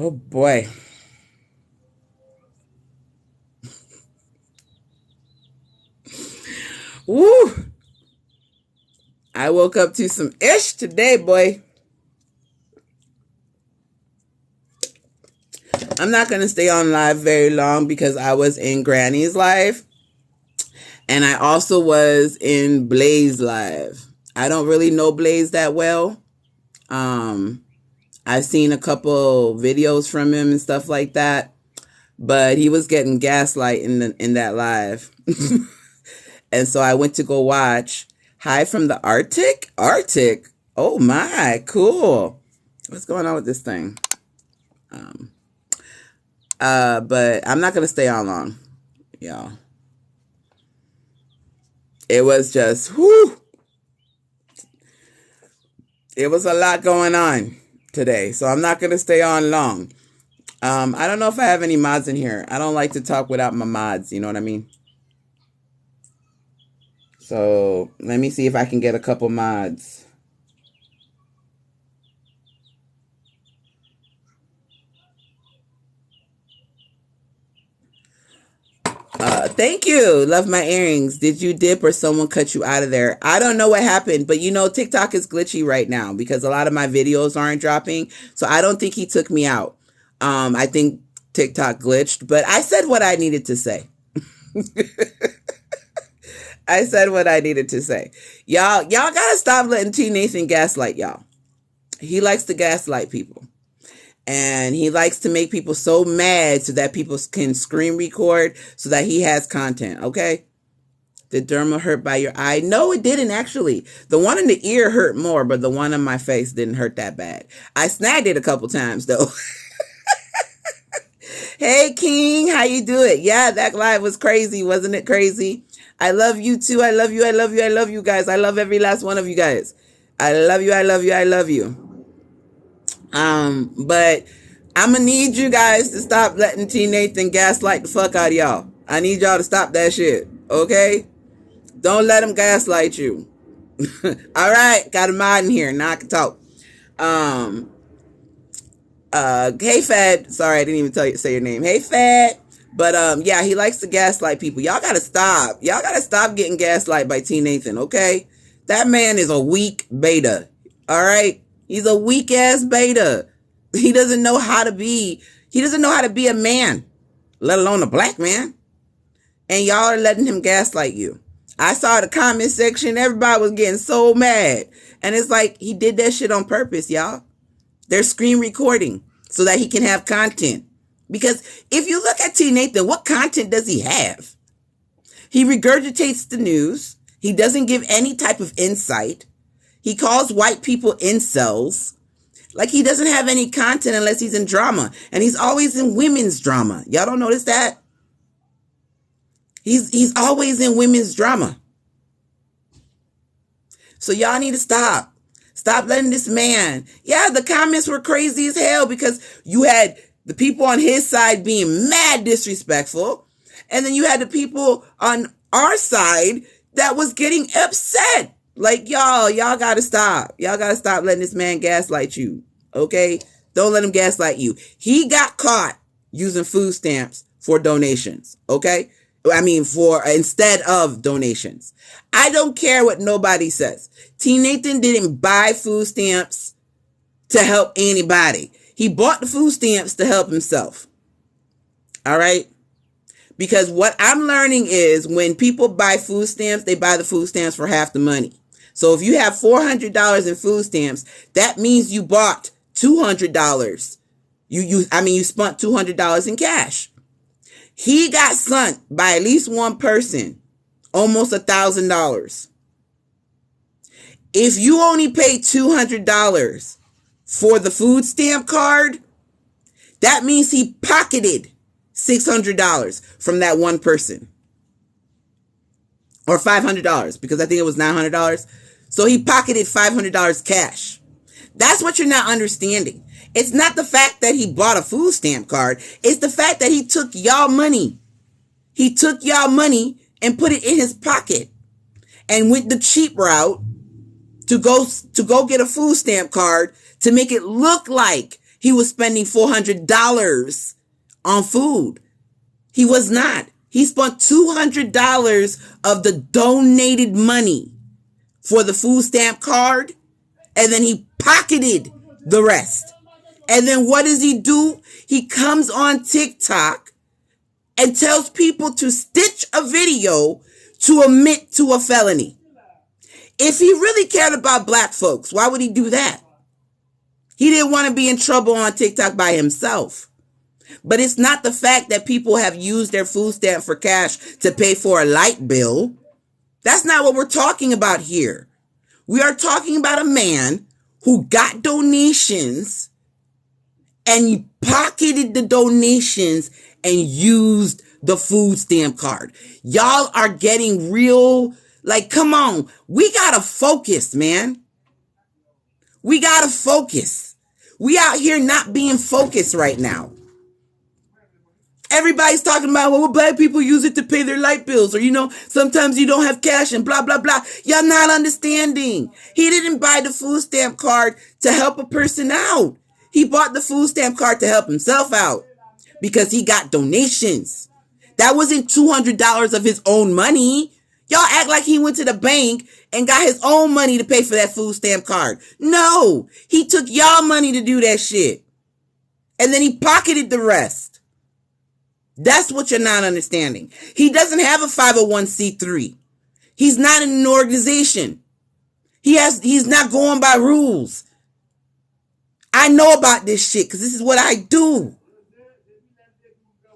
Oh boy. Woo! I woke up to some ish today, boy. I'm not going to stay on live very long because I was in Granny's live and I also was in Blaze live. I don't really know Blaze that well. I've seen a couple videos from him and stuff like that, but he was getting gaslight in that live. And so I went to go watch. Hi from the Arctic? Arctic? Oh my, cool. What's going on with this thing? But I'm not going to stay on long, y'all. It was just, whoo. It was a lot going on today, so I'm not going to stay on long. I don't know if I have any mods in here. I don't like to talk without my mods, you know what I mean? So let me see if I can get a couple mods. Thank you. Love my earrings. Did you dip or someone cut you out of there? I don't know what happened, but you know, TikTok is glitchy right now because a lot of my videos aren't dropping. So I don't think he took me out. I think TikTok glitched, but I said what I needed to say. I said what I needed to say. Y'all gotta stop letting Tnathan gaslight y'all. He likes to gaslight people. And he likes to make people so mad so that people can screen record so that he has content, okay? Did derma hurt by your eye? No, it didn't actually. The one in the ear hurt more, but the one on my face didn't hurt that bad. I snagged it a couple times though. Hey King, how you doing? Yeah, that live was crazy, wasn't it crazy? I love you too. I love you. I love you. I love you guys. I love every last one of you guys. I love you. I love you. I love you. But I'm gonna need you guys to stop letting Tnathan gaslight the fuck out of y'all. I need y'all to stop that shit, okay? Don't let him gaslight you. All right, got a mod in here. Now I can talk. Hey Fed. Sorry, I didn't even say your name. Hey Fed. But yeah, he likes to gaslight people. Y'all gotta stop. Y'all gotta stop getting gaslight by Tnathan, okay? That man is a weak beta. All right? He's a weak ass beta. He doesn't know how to be a man, let alone a black man. And y'all are letting him gaslight you. I saw the comment section, everybody was getting so mad. And it's like, he did that shit on purpose, y'all. They're screen recording so that he can have content. Because if you look at Tnathan, what content does he have? He regurgitates the news. He doesn't give any type of insight. He calls white people incels. Like, he doesn't have any content unless he's in drama. And he's always in women's drama. Y'all don't notice that? He's always in women's drama. So y'all need to stop. Stop letting this man. Yeah, the comments were crazy as hell because you had the people on his side being mad disrespectful. And then you had the people on our side that was getting upset. Like, y'all gotta stop. Y'all gotta stop letting this man gaslight you. Okay? Don't let him gaslight you. He got caught using food stamps for donations. Okay? I mean, for instead of donations. I don't care what nobody says. Tnathan didn't buy food stamps to help anybody. He bought the food stamps to help himself. All right? Because what I'm learning is when people buy food stamps, they buy the food stamps for half the money. So if you have $400 in food stamps, that means you bought $200. You spent $200 in cash. He got sent by at least one person, almost $1,000. If you only pay $200 for the food stamp card, that means he pocketed $600 from that one person. Or $500, because I think it was $900. So he pocketed $500 cash. That's what you're not understanding. It's not the fact that he bought a food stamp card. It's the fact that he took y'all money. He took y'all money and put it in his pocket and went the cheap route to go get a food stamp card to make it look like he was spending $400 on food. He was not. He spent $200 of the donated money for the food stamp card, and then he pocketed the rest. And then what does he do? He comes on TikTok and tells people to stitch a video to admit to a felony. If he really cared about black folks, why would he do that? He didn't want to be in trouble on TikTok by himself. But it's not the fact that people have used their food stamp for cash to pay for a light bill. That's not what we're talking about here. We are talking about a man who got donations and pocketed the donations and used the food stamp card. Y'all are getting real, like, come on. We gotta focus, man. We gotta focus. We out here not being focused right now. Everybody's talking about, well, black people use it to pay their light bills, or, sometimes you don't have cash and blah, blah, blah. Y'all not understanding. He didn't buy the food stamp card to help a person out. He bought the food stamp card to help himself out because he got donations. That wasn't $200 of his own money. Y'all act like he went to the bank and got his own money to pay for that food stamp card. No, he took y'all money to do that shit. And then he pocketed the rest. That's what you're not understanding. He doesn't have a 501c3. He's not in an organization. He's not going by rules. I know about this shit because this is what I do.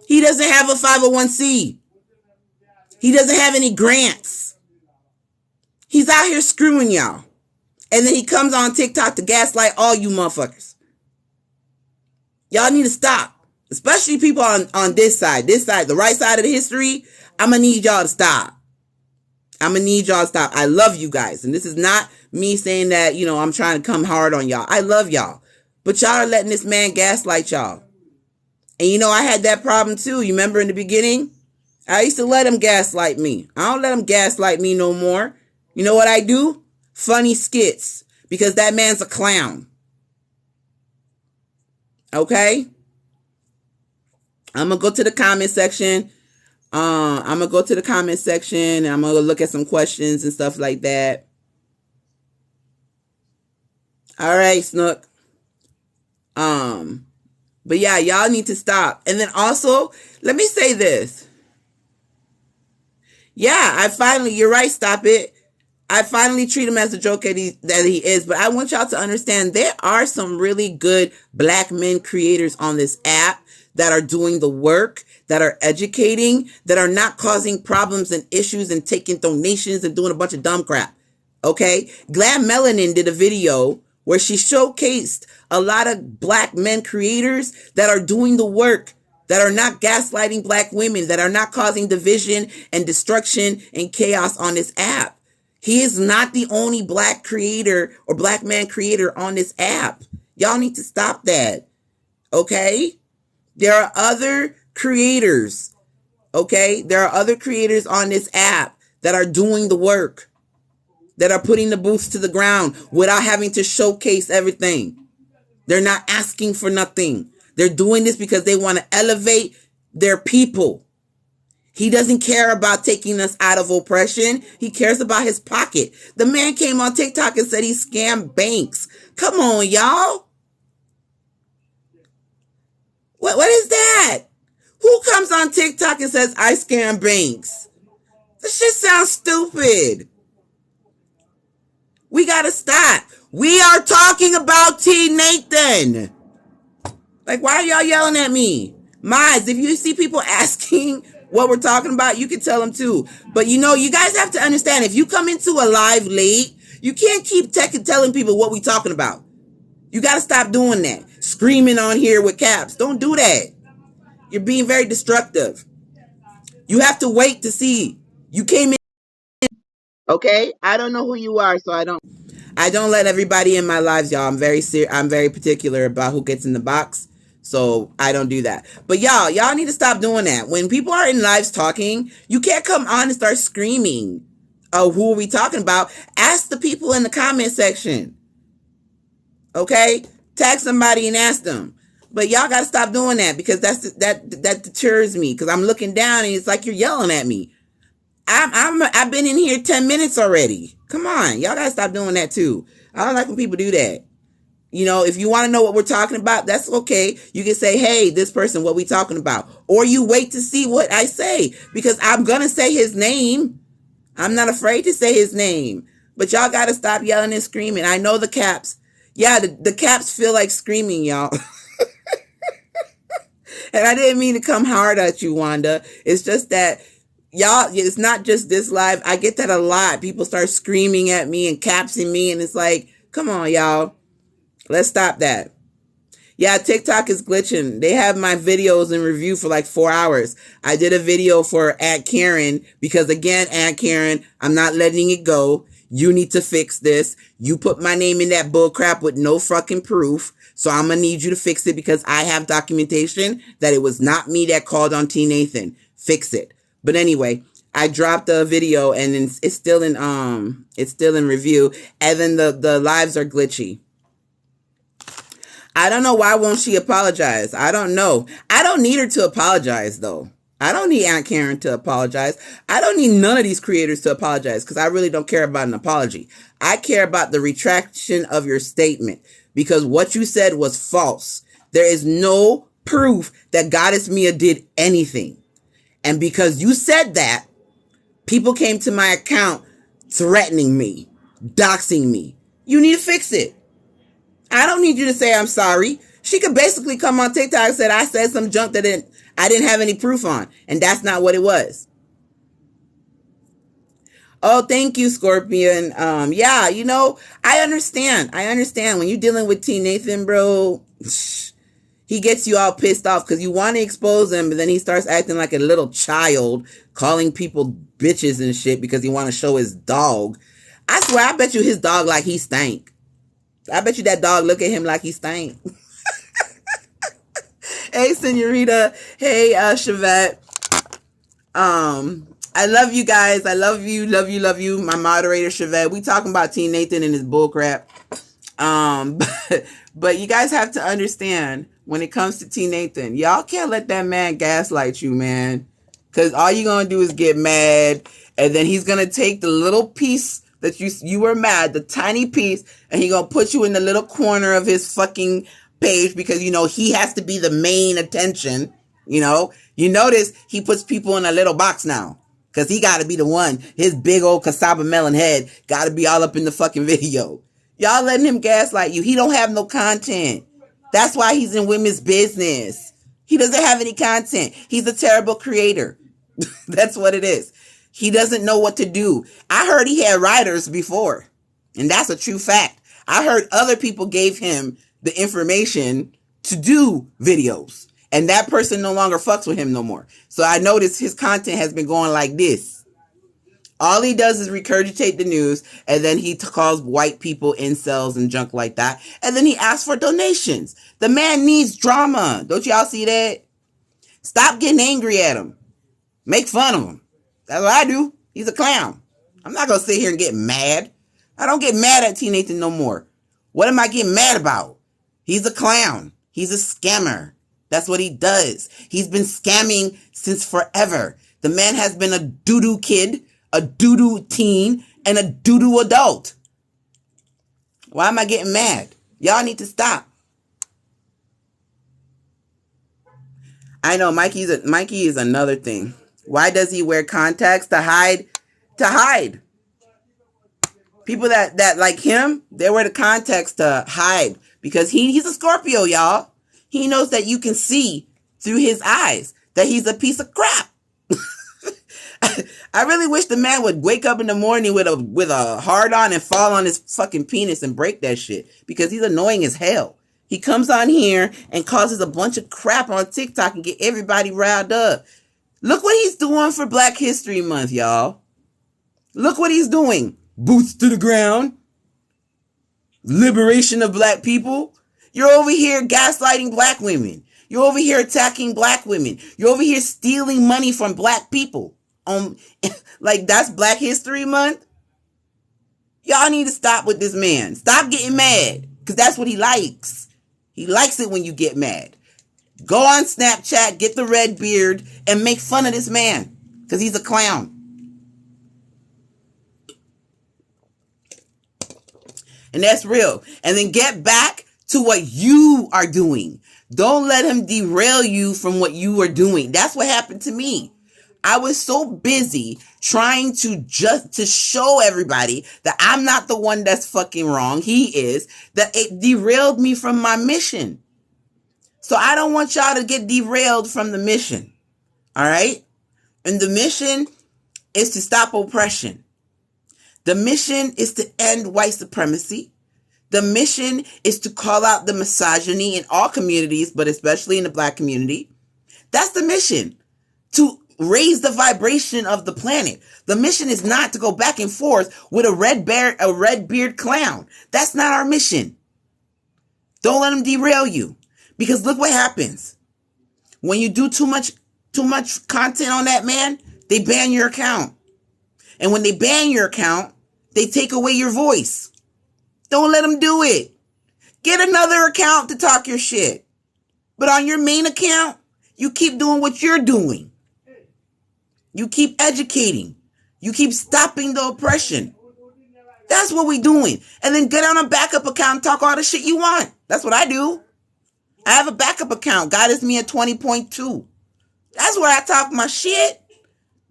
He doesn't have a 501c. He doesn't have any grants. He's out here screwing y'all. And then he comes on TikTok to gaslight all you motherfuckers. Y'all need to stop. Especially people on this side, the right side of the history. I'm going to need y'all to stop. I love you guys. And this is not me saying that, I'm trying to come hard on y'all. I love y'all. But y'all are letting this man gaslight y'all. And I had that problem too. You remember in the beginning? I used to let him gaslight me. I don't let him gaslight me no more. You know what I do? Funny skits. Because that man's a clown. Okay? I'm going to go to the comment section. I'm going to look at some questions and stuff like that. All right, Snook. But yeah, y'all need to stop. And then also, let me say this. Yeah, you're right, stop it. I finally treat him as a joke that he is. But I want y'all to understand there are some really good black men creators on this app that are doing the work, that are educating, that are not causing problems and issues and taking donations and doing a bunch of dumb crap. Okay? Glad Melanin did a video where she showcased a lot of black men creators that are doing the work, that are not gaslighting black women, that are not causing division and destruction and chaos on this app. He is not the only black creator or black man creator on this app. Y'all need to stop that. Okay? There are other creators, okay? There are other creators on this app that are doing the work, that are putting the boots to the ground without having to showcase everything. They're not asking for nothing. They're doing this because they want to elevate their people. He doesn't care about taking us out of oppression. He cares about his pocket. The man came on TikTok and said he scammed banks. Come on, y'all. What is that? Who comes on TikTok and says, I scam banks? This shit sounds stupid. We gotta stop. We are talking about Tnathan. Like, why are y'all yelling at me? Mize, if you see people asking what we're talking about, you can tell them too. But you guys have to understand, if you come into a live late, you can't keep telling people what we're talking about. You got to stop doing that. Screaming on here with caps. Don't do that. You're being very destructive. You have to wait to see. You came in. Okay? I don't know who you are, so I don't let everybody in my lives, y'all. I'm very particular about who gets in the box. So I don't do that. But y'all need to stop doing that. When people are in lives talking, you can't come on and start screaming. Oh, who are we talking about? Ask the people in the comment section. Okay? Tag somebody and ask them. But y'all gotta stop doing that, because that deters me, because I'm looking down and it's like you're yelling at me. I've been in here 10 minutes already. Come on, y'all gotta stop doing that too. I don't like when people do that. You know, if you want to know what we're talking about, that's okay. You can say, hey, this person, what we talking about? Or you wait to see what I say, because I'm going to say his name. I'm not afraid to say his name. But y'all got to stop yelling and screaming. I know the caps. Yeah, the caps feel like screaming, y'all. And I didn't mean to come hard at you, Wanda. It's just that, y'all, it's not just this live. I get that a lot. People start screaming at me and capsing me, and it's like, come on, y'all. Let's stop that. Yeah, TikTok is glitching. They have my videos in review for like 4 hours. I did a video for Aunt Karen because, again, Aunt Karen, I'm not letting it go. You need to fix this. You put my name in that bull crap with no fucking proof. So I'm going to need you to fix it, because I have documentation that it was not me that called on Tnathan. Fix it. But anyway, I dropped a video and it's still in review. And then the lives are glitchy. I don't know, why won't she apologize? I don't know. I don't need her to apologize, though. I don't need Aunt Karen to apologize. I don't need none of these creators to apologize, because I really don't care about an apology. I care about the retraction of your statement, because what you said was false. There is no proof that Goddess Mia did anything. And because you said that, people came to my account threatening me, doxing me. You need to fix it. I don't need you to say I'm sorry. She could basically come on TikTok and say I said some junk that I didn't have any proof on. And that's not what it was. Oh, thank you, Scorpion. Yeah, you know, I understand. When you're dealing with Tnathan, bro, he gets you all pissed off because you want to expose him, but then he starts acting like a little child, calling people bitches and shit because he want to show his dog. I swear, I bet you his dog like he stank. I bet you that dog look at him like he stank. Hey, Senorita. Hey, Chevette. I love you guys. I love you. My moderator, Chevette. We talking about Tnathan and his bullcrap. But you guys have to understand, when it comes to Tnathan, y'all can't let that man gaslight you, man. Because all you're going to do is get mad, and then he's going to take the little piece that you were mad, the tiny piece, and he gonna put you in the little corner of his fucking page, because, you know, he has to be the main attention. You know, you notice he puts people in a little box now, because he got to be the one. His big old cassava melon head got to be all up in the fucking video. Y'all letting him gaslight you. He don't have no content. That's why he's in women's business. He doesn't have any content. He's a terrible creator. That's what it is. He doesn't know what to do. I heard he had writers before, and that's a true fact. I heard other people gave him the information to do videos, and that person no longer fucks with him no more. So I noticed his content has been going like this. All he does is regurgitate the news, and then he calls white people incels and junk like that, and then he asks for donations. The man needs drama. Don't y'all see that? Stop getting angry at him. Make fun of him. That's what I do. He's a clown. I'm not going to sit here and get mad. I don't get mad at Tnathan no more. What am I getting mad about? He's a clown. He's a scammer. That's what he does. He's been scamming since forever. The man has been a doo-doo kid, a doo-doo teen, and a doo-doo adult. Why am I getting mad? Y'all need to stop. I know Mikey is another thing. Why does he wear contacts? To hide. People that like him, they wear the contacts to hide, because he's a Scorpio, y'all. He knows that you can see through his eyes that he's a piece of crap. I really wish the man would wake up in the morning with a hard on and fall on his fucking penis and break that shit, because he's annoying as hell. He comes on here and causes a bunch of crap on TikTok and get everybody riled up. Look what he's doing for Black History Month, y'all. Look what he's doing. Boots to the ground. Liberation of black people. You're over here gaslighting black women. You're over here attacking black women. You're over here stealing money from black people. Like that's Black History Month? Y'all need to stop with this man. Stop getting mad, because that's what he likes. He likes it when you get mad. Go on Snapchat, get the red beard, and make fun of this man. Because he's a clown. And that's real. And then get back to what you are doing. Don't let him derail you from what you are doing. That's what happened to me. I was so busy trying to show everybody that I'm not the one that's fucking wrong. He is. That it derailed me from my mission. So I don't want y'all to get derailed from the mission. All right? And the mission is to stop oppression. The mission is to end white supremacy. The mission is to call out the misogyny in all communities, but especially in the black community. That's the mission. To raise the vibration of the planet. The mission is not to go back and forth with a red beard clown. That's not our mission. Don't let them derail you. Because look what happens. When you do too much content on that man, they ban your account. And when they ban your account, they take away your voice. Don't let them do it. Get another account to talk your shit. But on your main account, you keep doing what you're doing. You keep educating. You keep stopping the oppression. That's what we're doing. And then get on a backup account and talk all the shit you want. That's what I do. I have a backup account. God is me at 20.2. That's where I talk my shit.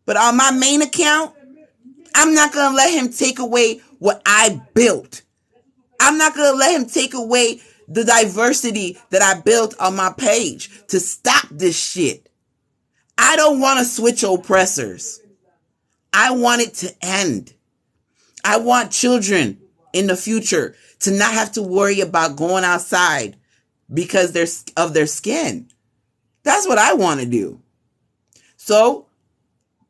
But on my main account, I'm not going to let him take away what I built. I'm not going to let him take away the diversity that I built on my page to stop this shit. I don't want to switch oppressors. I want it to end. I want children in the future to not have to worry about going outside because of their skin. That's what I want to do. So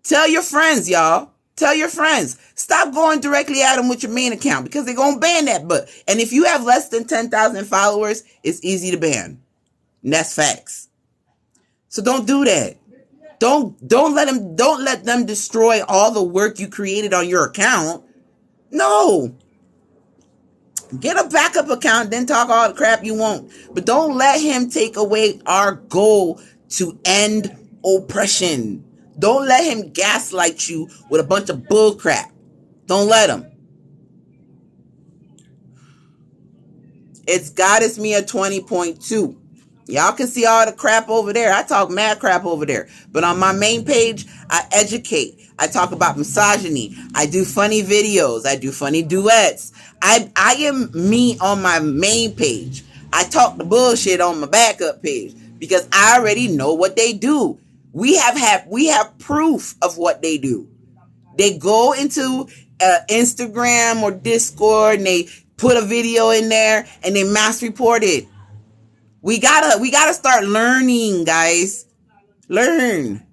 tell your friends, y'all. Tell your friends. Stop going directly at them with your main account because they're going to ban that butt. And if you have less than 10,000 followers, it's easy to ban. And that's facts. So don't do that. Don't let them destroy all the work you created on your account. No. Get a backup account, then talk all the crap you want. But don't let him take away our goal to end oppression. Don't let him gaslight you with a bunch of bull crap. Don't let him. It's Goddess Mia 20.2. Y'all can see all the crap over there. I talk mad crap over there. But on my main page, I educate. I talk about misogyny. I do funny videos. I do funny duets. I am me on my main page. I talk the bullshit on my backup page because I already know what they do. We have proof of what they do. They go into Instagram or Discord and they put a video in there and they mass report it. We gotta start learning, guys. Learn.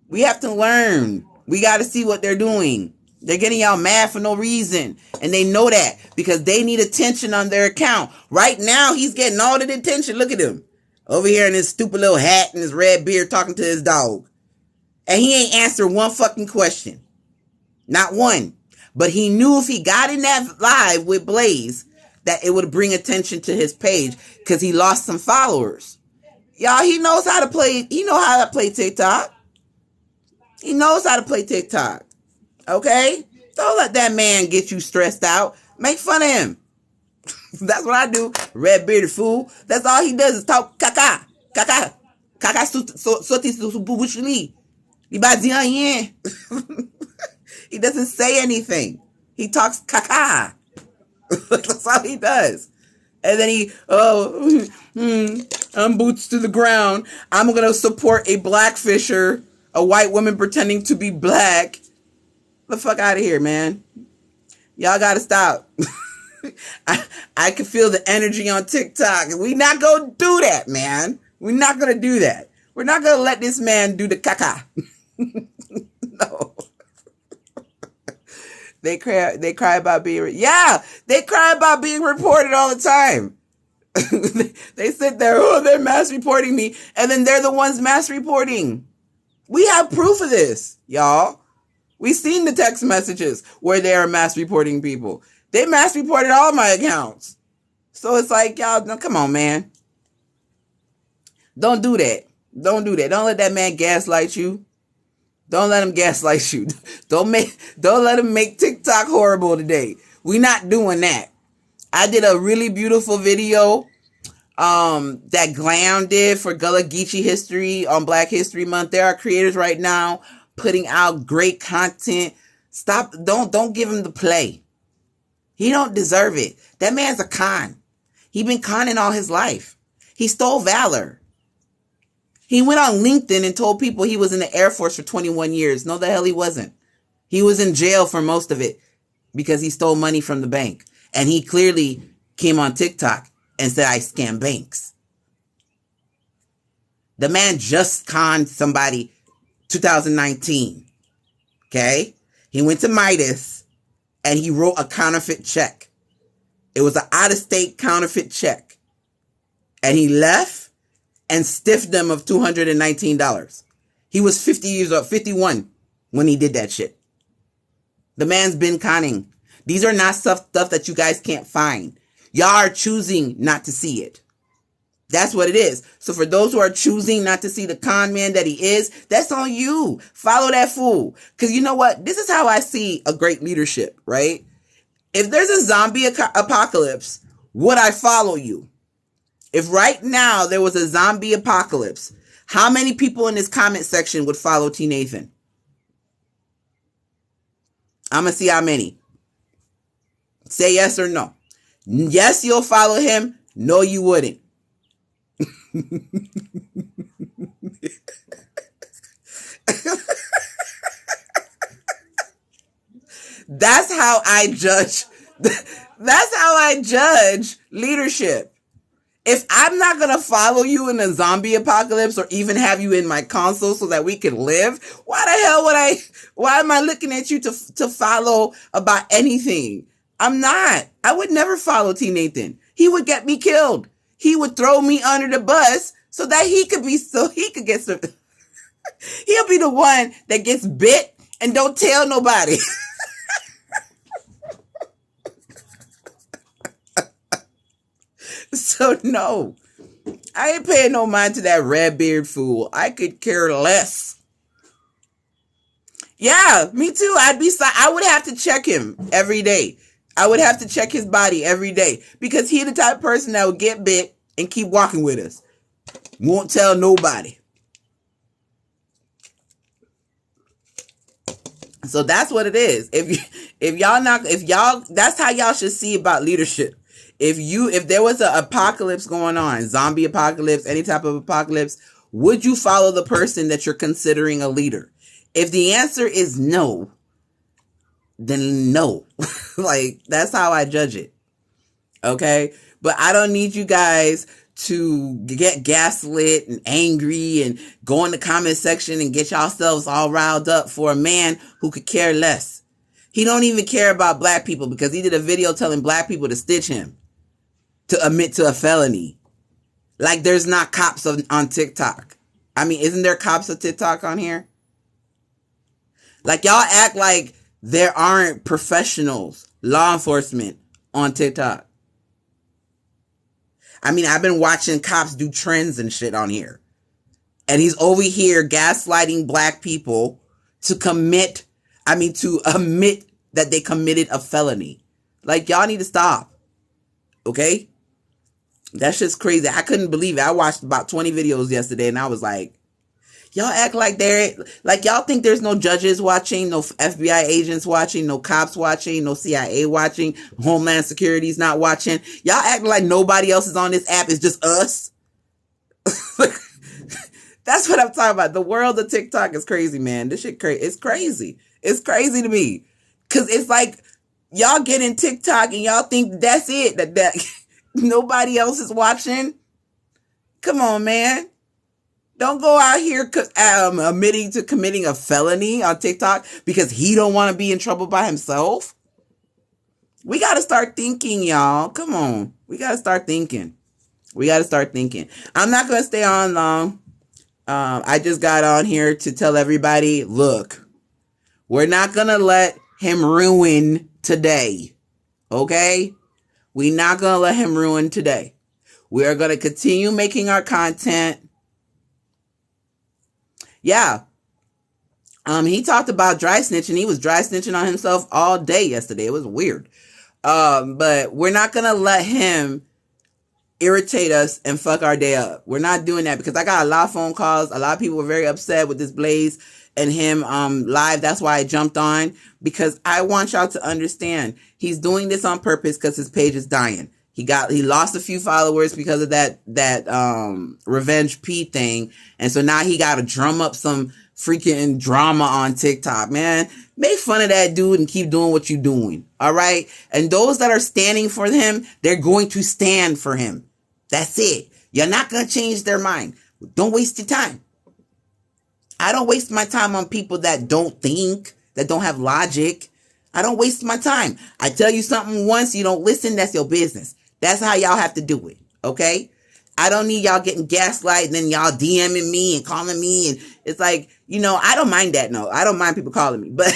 We have to learn. We gotta see what they're doing. They're getting y'all mad for no reason. And they know that because they need attention on their account. Right now, he's getting all the attention. Look at him. Over here in his stupid little hat and his red beard talking to his dog. And he ain't answered one fucking question. Not one. But he knew if he got in that live with Blaze, that it would bring attention to his page because he lost some followers. Y'all, he knows how to play. He knows how to play TikTok. He knows how to play TikTok. Okay? Don't let that man get you stressed out. Make fun of him. That's what I do. Red bearded fool. That's all he does is talk caca. Caca. Caca sauté sur bouche-lit. He doesn't say anything. He talks caca. That's all he does. And then I'm boots to the ground. I'm going to support a black fisher, a white woman pretending to be black. The fuck out of here, man. Y'all got to stop. I can feel the energy on TikTok. We not going to do that, man. We're not going to do that. We're not going to let this man do the caca. No. They cry about being, they cry about being reported all the time. They sit there, they're mass reporting me. And then they're the ones mass reporting. We have proof of this, y'all. We've seen the text messages where they are mass reporting people. They mass reported all my accounts. So it's like, y'all, no, come on, man. Don't do that. Don't do that. Don't let that man gaslight you. Don't let him gaslight you. Don't let him make TikTok horrible today. We're not doing that. I did a really beautiful video that Glam did for Gullah Geechee History on Black History Month. There are creators right now putting out great content. Stop. Don't give him the play. He don't deserve it. That man's a con. He been conning all his life. He stole valor. He went on LinkedIn and told people he was in the Air Force for 21 years. No, the hell he wasn't. He was in jail for most of it because he stole money from the bank. And he clearly came on TikTok and said, I scam banks. The man just conned somebody 2019. Okay? He went to Midas and he wrote a counterfeit check. It was an out-of-state counterfeit check. And he left and stiffed them of $219. He was 50 years old, 51 when he did that shit. The man's been conning. These are not stuff that you guys can't find. Y'all are choosing not to see it. That's what it is. So for those who are choosing not to see the con man that he is, that's on you. Follow that fool. Because you know what? This is how I see a great leadership, right? If there's a zombie apocalypse, would I follow you? If right now there was a zombie apocalypse, how many people in this comment section would follow Tnathan? I'm going to see how many. Say yes or no. Yes, you'll follow him. No, you wouldn't. That's how I judge. That's how I judge leadership. If I'm not going to follow you in a zombie apocalypse or even have you in my console so that we can live, why am I looking at you to follow about anything? I'm not. I would never follow Tnathan. He would get me killed. He would throw me under the bus so he could get some. He'll be the one that gets bit and don't tell nobody. So no, I ain't paying no mind to that red beard fool. I could care less. Yeah, me too. I would have to check him every day. I would have to check his body every day because he's the type of person that would get bit and keep walking with us. Won't tell nobody. So that's what it is. That's how y'all should see about leadership. If there was an apocalypse going on, zombie apocalypse, any type of apocalypse, would you follow the person that you're considering a leader? If the answer is no, then no. Like, that's how I judge it. Okay? But I don't need you guys to get gaslit and angry and go in the comment section and get yourselves all riled up for a man who could care less. He don't even care about black people because he did a video telling black people to stitch him to admit to a felony. Like there's not cops on TikTok. I mean, isn't there cops on TikTok on here? Like y'all act like there aren't professionals, law enforcement on TikTok. I mean, I've been watching cops do trends and shit on here. And he's over here gaslighting black people to admit that they committed a felony. Like, y'all need to stop. Okay? That's just crazy. I couldn't believe it. I watched about 20 videos yesterday and I was like, y'all act like y'all think there's no judges watching, no FBI agents watching, no cops watching, no CIA watching, Homeland Security's not watching. Y'all act like nobody else is on this app. It's just us. That's what I'm talking about. The world of TikTok is crazy, man. This shit crazy. It's crazy. It's crazy to me. Cause it's like y'all get in TikTok and y'all think that's it. That nobody else is watching. Come on, man. Don't go out here admitting to committing a felony on TikTok because he don't want to be in trouble by himself. We got to start thinking, y'all. Come on. We got to start thinking. I'm not going to stay on long. I just got on here to tell everybody, look, we're not going to let him ruin today. Okay? We're not going to let him ruin today. We are going to continue making our content. Yeah. He talked about dry snitching. He was dry snitching on himself all day yesterday. It was weird. But we're not going to let him irritate us and fuck our day up. We're not doing that because I got a lot of phone calls. A lot of people were very upset with this Blaze and him live. That's why I jumped on, because I want y'all to understand he's doing this on purpose because his page is dying. He lost a few followers because of that Revenge P thing. And so now he got to drum up some freaking drama on TikTok, man. Make fun of that dude and keep doing what you're doing. All right. And those that are standing for him, they're going to stand for him. That's it. You're not going to change their mind. Don't waste your time. I don't waste my time on people that don't think, that don't have logic. I don't waste my time. I tell you something once, you don't listen, that's your business. That's how y'all have to do it. Okay. I don't need y'all getting gaslight and then y'all DMing me and calling me. And it's like, I don't mind that. No, I don't mind people calling me, but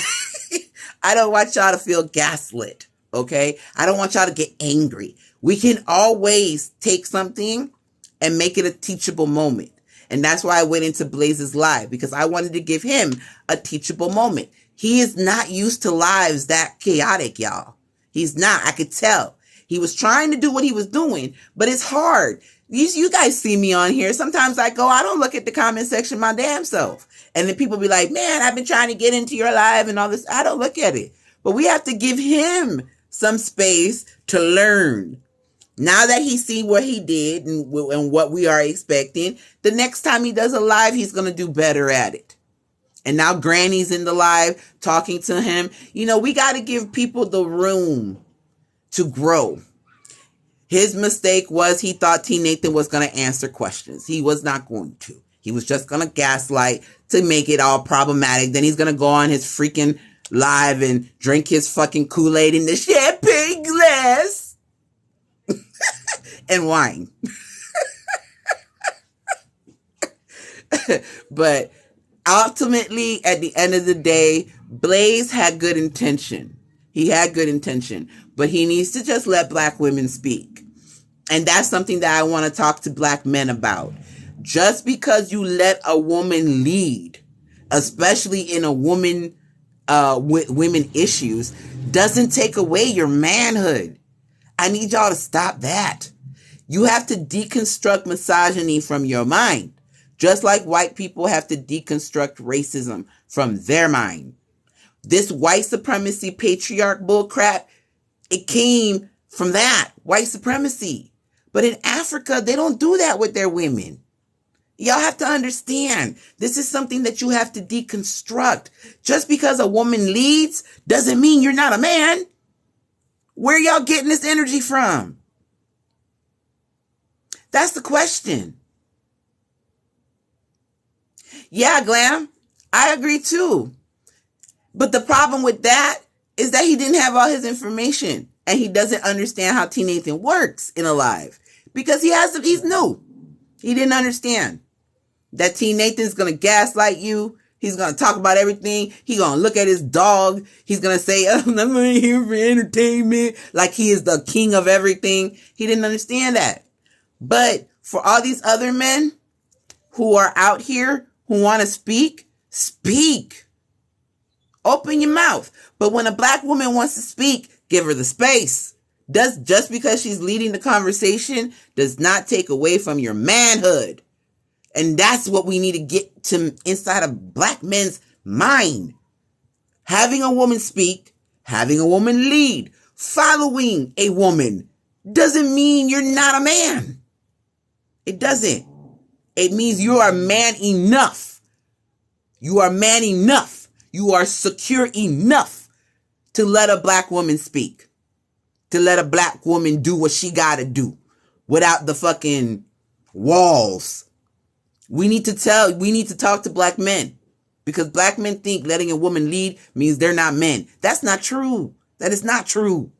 I don't want y'all to feel gaslit. Okay. I don't want y'all to get angry. We can always take something and make it a teachable moment. And that's why I went into Blaze's live, because I wanted to give him a teachable moment. He is not used to lives that chaotic, y'all. He's not. I could tell. He was trying to do what he was doing, but it's hard. You guys see me on here. Sometimes I don't look at the comment section my damn self. And then people be like, man, I've been trying to get into your live and all this. I don't look at it. But we have to give him some space to learn. Now that he see what he did and what we are expecting, the next time he does a live, he's going to do better at it. And now Granny's in the live talking to him. We got to give people the room to grow. His mistake was he thought Tnathan was going to answer questions. He was not going to. He was just going to gaslight to make it all problematic. Then he's going to go on his freaking live and drink his fucking Kool-Aid in the champagne glass and wine. But ultimately, at the end of the day, Blaze had good intention. He had good intention, but he needs to just let black women speak. And that's something that I want to talk to black men about. Just because you let a woman lead, especially in a woman, with women issues, doesn't take away your manhood. I need y'all to stop that. You have to deconstruct misogyny from your mind, just like white people have to deconstruct racism from their mind. This white supremacy patriarch bullcrap, it came from that, white supremacy. But in Africa, they don't do that with their women. Y'all have to understand, this is something that you have to deconstruct. Just because a woman leads doesn't mean you're not a man. Where y'all getting this energy from? That's the question. Yeah, Glam, I agree too. But the problem with that is that he didn't have all his information and he doesn't understand how Tnathan works in a live because he's new. He didn't understand that Tnathan's going to gaslight you. He's going to talk about everything. He's going to look at his dog. He's going to say, I'm not here for entertainment. Like he is the king of everything. He didn't understand that. But for all these other men who are out here who want to speak, speak. Open your mouth. But when a black woman wants to speak, give her the space. Just because she's leading the conversation does not take away from your manhood. And that's what we need to get to inside of black men's mind. Having a woman speak, having a woman lead, following a woman doesn't mean you're not a man. It doesn't. It means you are man enough. You are man enough. You are secure enough to let a black woman speak. To let a black woman do what she gotta do without the fucking walls. We need to talk to black men because black men think letting a woman lead means they're not men. That's not true. That is not true.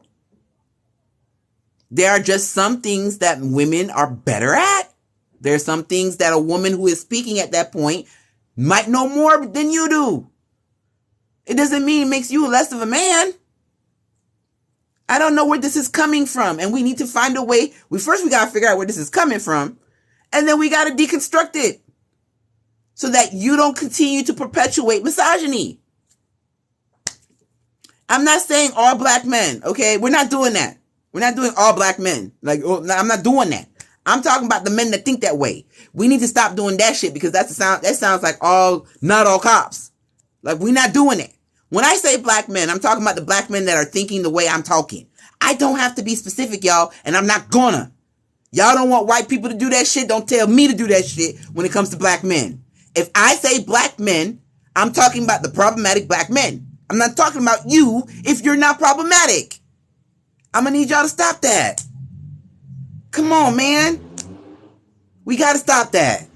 There are just some things that women are better at. There are some things that a woman who is speaking at that point might know more than you do. It doesn't mean it makes you less of a man. I don't know where this is coming from. And we need to find a way. We got to figure out where this is coming from. And then we got to deconstruct it so that you don't continue to perpetuate misogyny. I'm not saying all black men, okay? We're not doing that. We're not doing all black men. Like, I'm not doing that. I'm talking about the men that think that way. We need to stop doing that shit because that sounds like not all cops. Like, we're not doing it. When I say black men, I'm talking about the black men that are thinking the way I'm talking. I don't have to be specific, y'all, and I'm not gonna. Y'all don't want white people to do that shit. Don't tell me to do that shit when it comes to black men. If I say black men, I'm talking about the problematic black men. I'm not talking about you if you're not problematic. I'm gonna need y'all to stop that. Come on, man. We gotta stop that.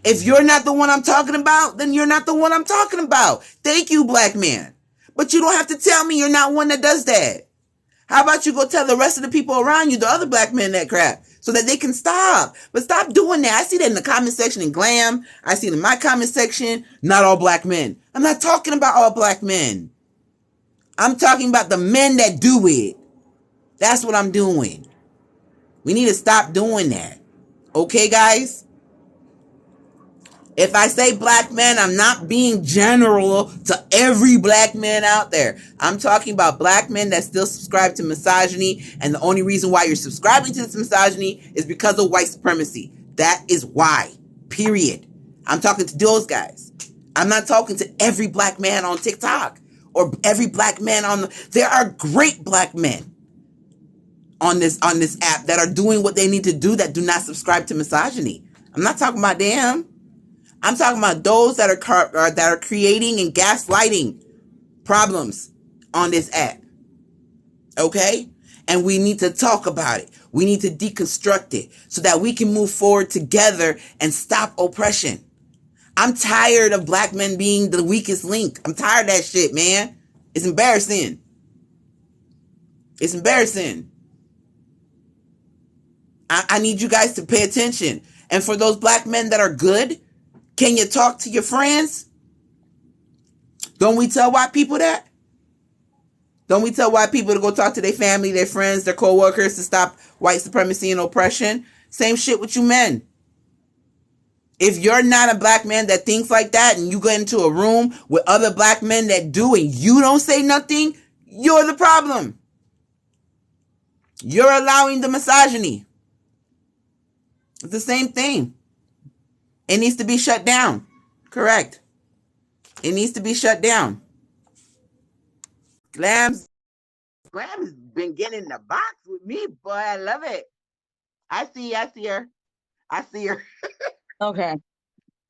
If you're not the one I'm talking about, then you're not the one I'm talking about. Thank you, black man. But you don't have to tell me you're not one that does that. How about you go tell the rest of the people around you, the other black men, that crap so that they can stop. But stop doing that. I see that in the comment section in Glam. I see it in my comment section. Not all black men. I'm not talking about all black men. I'm talking about the men that do it. That's what I'm doing. We need to stop doing that. Okay, guys? If I say black men, I'm not being general to every black man out there. I'm talking about black men that still subscribe to misogyny, and the only reason why you're subscribing to this misogyny is because of white supremacy. That is why. Period. I'm talking to those guys. I'm not talking to every black man on TikTok or every black man there are great black men on this app that are doing what they need to do that do not subscribe to misogyny. I'm not talking about them. I'm talking about those that are creating and gaslighting problems on this app. Okay? And we need to talk about it. We need to deconstruct it so that we can move forward together and stop oppression. I'm tired of black men being the weakest link. I'm tired of that shit, man. It's embarrassing. It's embarrassing. I need you guys to pay attention. And for those black men that are good, can you talk to your friends? Don't we tell white people that? Don't we tell white people to go talk to their family, their friends, their co-workers to stop white supremacy and oppression? Same shit with you men. If you're not a black man that thinks like that and you go into a room with other black men that do and you don't say nothing, you're the problem. You're allowing the misogyny. It's the same thing. It needs to be shut down. Correct. It needs to be shut down. Glam's been getting in the box with me, boy. I love it. I see her. I see her. Okay.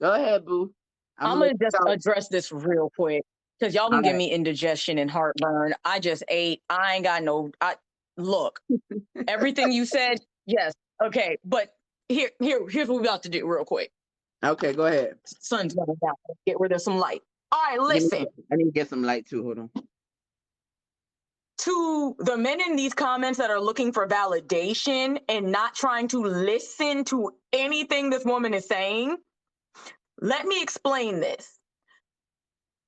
Go ahead, boo. I'm going to just address this real quick because y'all can give me indigestion and heartburn. I just ate. I ain't got no... Look, everything you said, yes. Okay, but here's what we're about to do real quick. Okay, go ahead. Sun's going down. Get rid of some light. All right, listen. I need to get some light too. Hold on. To the men in these comments that are looking for validation and not trying to listen to anything this woman is saying, let me explain this.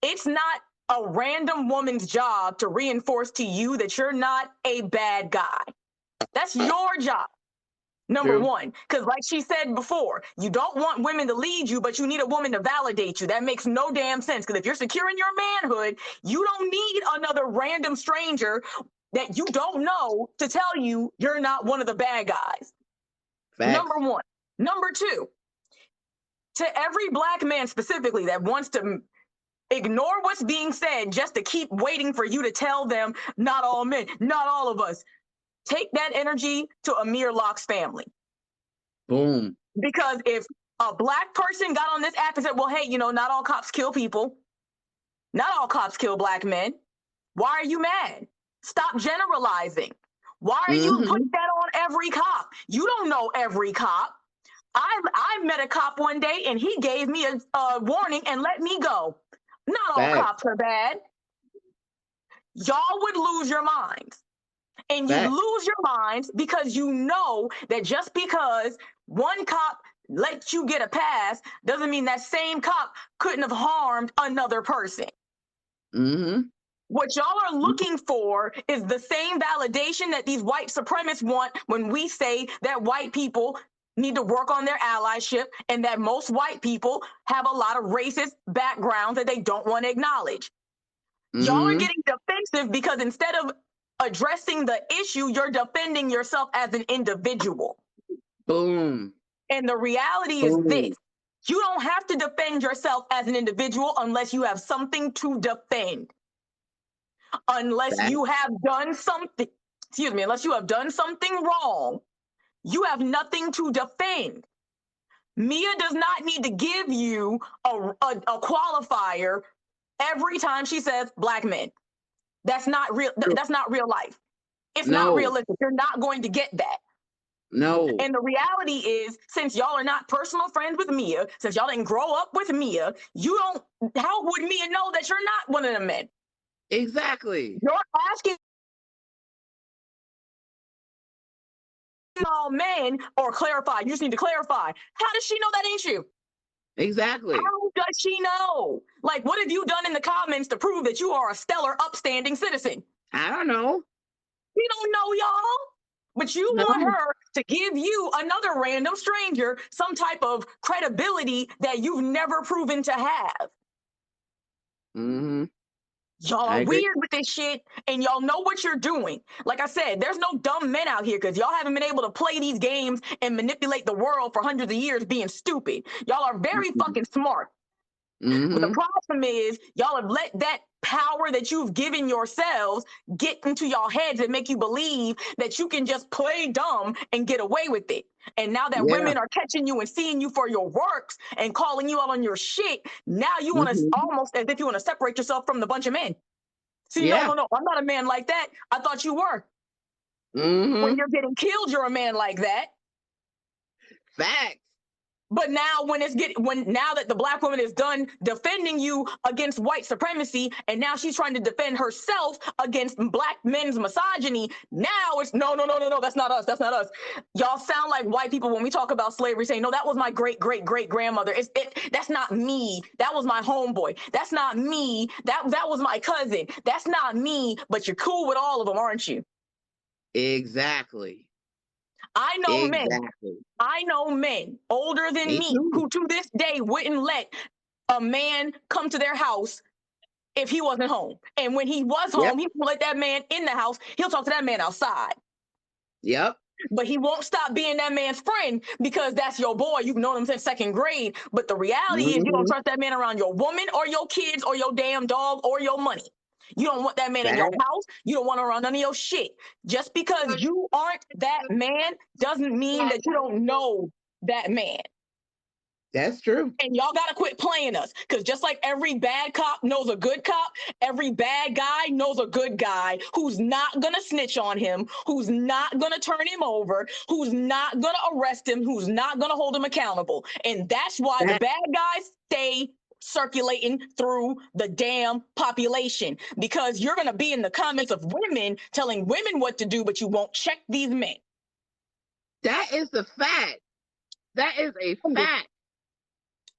It's not a random woman's job to reinforce to you that you're not a bad guy. That's your job. Number one, because like she said before, you don't want women to lead you, but you need a woman to validate you. That makes no damn sense. Because if you're secure in your manhood, you don't need another random stranger that you don't know to tell you you're not one of the bad guys. Facts. Number one. Number two, to every black man specifically that wants to ignore what's being said just to keep waiting for you to tell them, not all men, not all of us. Take that energy to Amir Locke's family. Boom. Because if a black person got on this app and said, well, hey, not all cops kill people. Not all cops kill black men. Why are you mad? Stop generalizing. Why are you putting that on every cop? You don't know every cop. I met a cop one day and he gave me a warning and let me go. Not all cops are bad. Y'all would lose your minds. And you lose your minds because you know that just because one cop let you get a pass doesn't mean that same cop couldn't have harmed another person. What y'all are looking for is the same validation that these white supremacists want when we say that white people need to work on their allyship and that most white people have a lot of racist backgrounds that they don't want to acknowledge. Y'all are getting defensive because instead of addressing the issue, you're defending yourself as an individual. Boom. And the reality is this. You don't have to defend yourself as an individual unless you have something to defend. Unless you have done something, unless you have done something wrong, you have nothing to defend. Mia does not need to give you a qualifier every time she says black men. That's not real. That's not real life. It's not realistic. You're not going to get that. No. And the reality is, since y'all are not personal friends with Mia, since y'all didn't grow up with Mia, how would Mia know that you're not one of the men? Exactly. You're asking all men, or clarify. You just need to clarify. How does she know that ain't you? Exactly. How does she know? Like, what have you done in the comments to prove that you are a stellar, upstanding citizen? I don't know. We don't know, y'all. But you want her to give you, another random stranger, some type of credibility that you've never proven to have. Y'all are weird with this shit, and y'all know what you're doing. Like I said, there's no dumb men out here because y'all haven't been able to play these games and manipulate the world for hundreds of years being stupid. Y'all are very fucking smart. But the problem is y'all have let that power that you've given yourselves get into your heads and make you believe that you can just play dumb and get away with it. And now that women are catching you and seeing you for your works and calling you out on your shit, now you want to almost as if you want to separate yourself from the bunch of men. See, no, I'm not a man like that. I thought you were. When you're getting killed, you're a man like that. Facts. But now now that the black woman is done defending you against white supremacy, and now she's trying to defend herself against black men's misogyny, now it's no, that's not us. That's not us. Y'all sound like white people when we talk about slavery saying, no, that was my great grandmother. That's not me. That was my homeboy. That's not me. That was my cousin. That's not me, but you're cool with all of them, aren't you? Exactly. I know men older than me who to this day wouldn't let a man come to their house if he wasn't home. And when he was home, he won't let that man in the house. He'll talk to that man outside. Yep. But he won't stop being that man's friend because that's your boy. You've known him since second grade. But the reality is you don't trust that man around your woman or your kids or your damn dog or your money. You don't want that man in your house. You don't want him around none of your shit. Just because you aren't that man doesn't mean that you don't know that man. That's true. And y'all got to quit playing us. Because just like every bad cop knows a good cop, every bad guy knows a good guy who's not going to snitch on him, who's not going to turn him over, who's not going to arrest him, who's not going to hold him accountable. And that's why the bad guys stay circulating through the damn population, because you're going to be in the comments of women telling women what to do, but you won't check these men. That is the fact. That is a fact.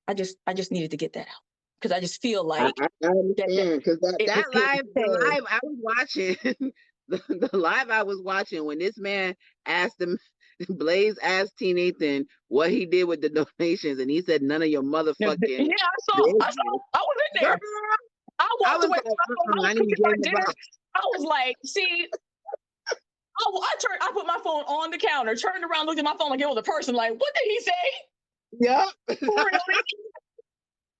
I just needed to get that out because I just feel like I understand because that live I was watching the live I was watching when this man asked him, Blaze asked Tnathan what he did with the donations, and he said none of your motherfucking. Yeah, I was in there. I was like, see, I put my phone on the counter, turned around, looked at my phone like it was a person. Like, what did he say? Yeah. Really?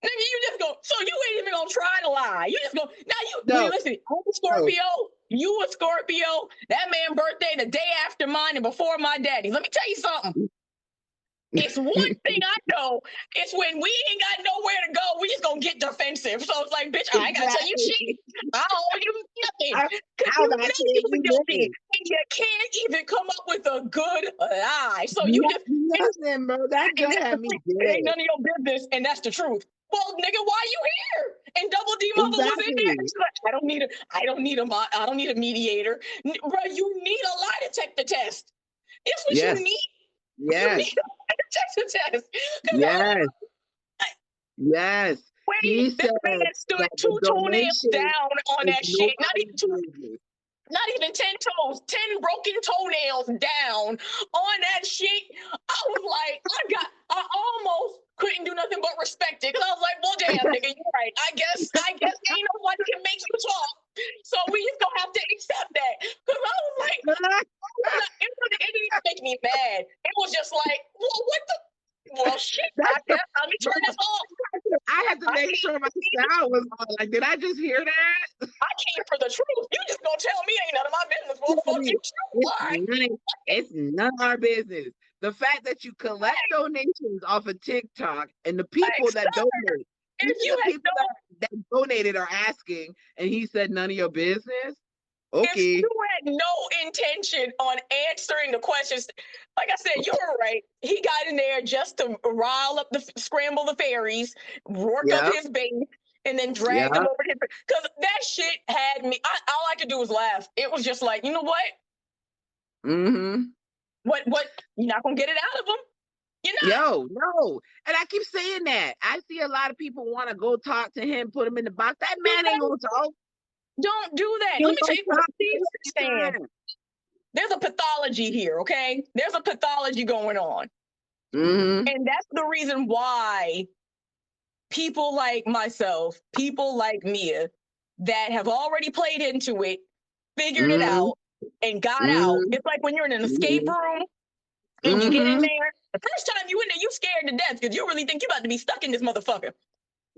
Nigga, you just go. So you ain't even gonna try to lie. You just go. Now listen. I'm a Scorpio. You a Scorpio. That man birthday the day after mine and before my daddy's. Let me tell you something. It's one thing I know. It's when we ain't got nowhere to go, we just gonna get defensive. So it's like, bitch, I ain't gotta tell you shit. I don't owe you nothing. Because you know you was guilty. And you can't even come up with a good lie. So you just listen, bro. That just had me dead. It ain't none of your business, and that's the truth. Well, nigga, why you here? And Double D mother was in there. She's like, I don't need a mediator. Bro, you need a lie detector test. It's what you need. Yes. You need a lie detector test. Yes. Wait, He this said man stood that the 2 toenails donation down on is that shit. nobody's business. Not even 10 toes, 10 broken toenails down on that shit. I was like, I almost couldn't do nothing but respect it. Cause I was like, well, damn, nigga, you're right. I guess ain't nobody can make you talk. So we just gonna have to accept that. Cause I was like, it didn't even make me mad. It was just like, well, what the? Well, shit, I guess let me turn this off. I had to make sure my sound was on. Like, did I just hear that? I came for the truth. You just gonna tell me ain't none of my business. Well, fuck you, too. It's none of our business. The fact that you collect donations off of TikTok and the people that donate, if you the people that donated are asking, and he said none of your business. Okay. If you had no intention on answering the questions, like I said, you were right. He got in there just to rile up scramble the fairies, work up his base, and then drag them over to him. Because that shit had me. All I could do was laugh. It was just like, you know what? Mm-hmm. What? You're not gonna get it out of him. You're not. Yo, no. And I keep saying that. I see a lot of people want to go talk to him, put him in the box. That man ain't gonna talk. Don't do that. Let me tell you what. There's a pathology here, okay? There's a pathology going on. Mm-hmm. And that's the reason why people like myself, people like Mia, that have already played into it, figured it out, and got out. It's like when you're in an escape room and you get in there. The first time you in there, you scared to death because you really think you're about to be stuck in this motherfucker.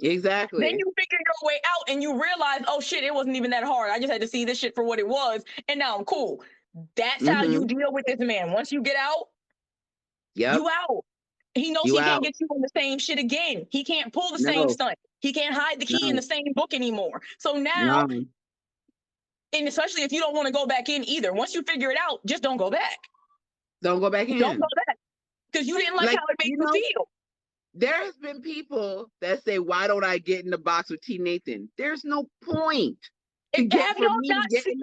Exactly. Then you figure your way out and you realize, oh shit, it wasn't even that hard. I just had to see this shit for what it was, and now I'm cool. That's how you deal with this man. Once you get out, you out. He knows he can't get you on the same shit again. He can't pull the same stunt. He can't hide the key in the same book anymore. So now, and especially if you don't want to go back in either, once you figure it out, just don't go back. Don't go back in. Don't go back. Because you didn't like how it made you feel. There's been people that say, why don't I get in the box with Tnathan? There's no point. Have y'all not seen?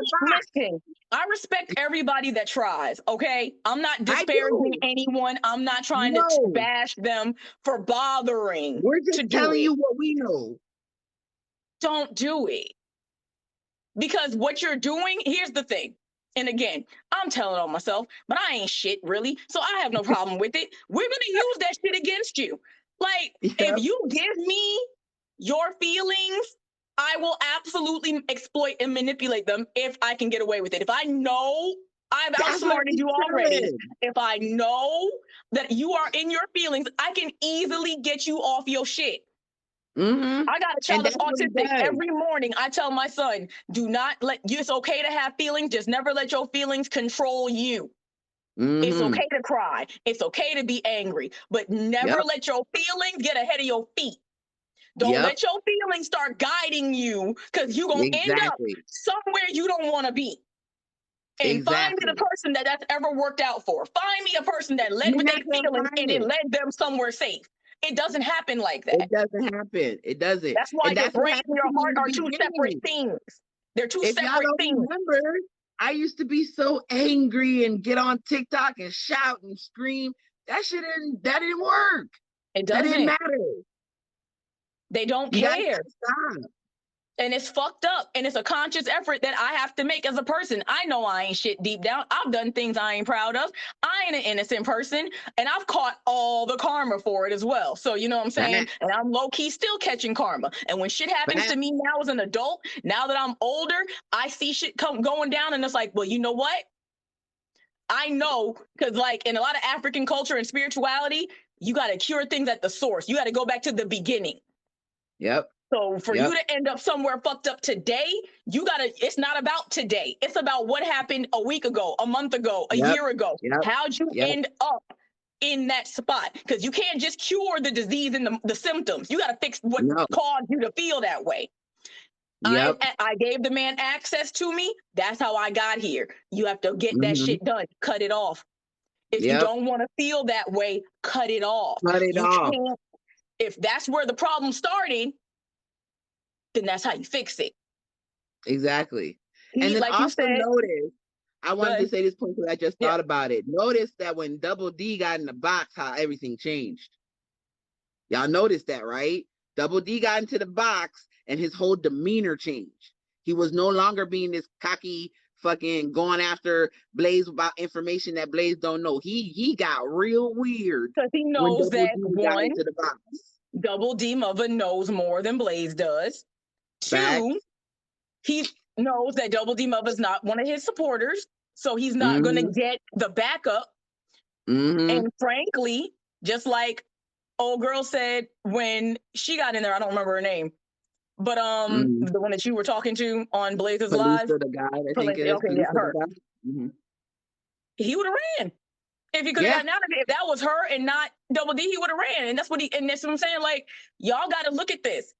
Listen, I respect everybody that tries, okay? I'm not disparaging anyone. I'm not trying to bash them for bothering. We're just telling you what we know. Don't do it. Because what you're doing, here's the thing. And again, I'm telling on myself, but I ain't shit really. So I have no problem with it. We're going to use that shit against you. Like, if you give me your feelings, I will absolutely exploit and manipulate them if I can get away with it. If I know I've outsmarted you already, if I know that you are in your feelings, I can easily get you off your shit. I got a child that's autistic. Every morning I tell my son, do not let you, it's okay to have feelings, just never let your feelings control you. It's okay to cry. It's okay to be angry, but never let your feelings get ahead of your feet. Don't let your feelings start guiding you, because you're going to end up somewhere you don't want to be. And find me the person that's ever worked out for. Find me a person that led with their feelings and it led them somewhere safe. It doesn't happen like that. It doesn't happen. It doesn't. That's why your brain and your heart are two separate things. They're two separate things. Remember, I used to be so angry and get on TikTok and shout and scream. That didn't work. It doesn't. That didn't matter. They don't care. And it's fucked up. And it's a conscious effort that I have to make as a person. I know I ain't shit deep down. I've done things I ain't proud of. I ain't an innocent person. And I've caught all the karma for it as well. So, you know what I'm saying? And I'm low-key still catching karma. And when shit happens to me now as an adult, now that I'm older, I see shit going down and it's like, well, you know what? I know, because like in a lot of African culture and spirituality, you got to cure things at the source. You got to go back to the beginning. So for you to end up somewhere fucked up today, it's not about today. It's about what happened a week ago, a month ago, a year ago. How'd you end up in that spot? Because you can't just cure the disease and the symptoms. You got to fix what caused you to feel that way. I gave the man access to me. That's how I got here. You have to get that shit done. Cut it off. If you don't want to feel that way, cut it off. If that's where the problem started, then that's how you fix it. Exactly. And then like also notice, I wanted to say this point because I just thought about it. Notice that when Double D got in the box, how everything changed. Y'all noticed that, right? Double D got into the box and his whole demeanor changed. He was no longer being this cocky fucking going after Blaze about information that Blaze don't know. He got real weird because he when knows Double that D got one, into the box. Double D mother knows more than Blaze does. Facts. 2, he knows that Double D mother's not one of his supporters, so he's not going to get the backup. And frankly, just like old girl said when she got in there, I don't remember her name, but the one that you were talking to on Blaze's Live, the guy, I think it is. okay, yeah, her. He would have ran if he could have gotten out of it. If that was her and not Double D, he would have ran. And that's what I'm saying. Like, y'all got to look at this.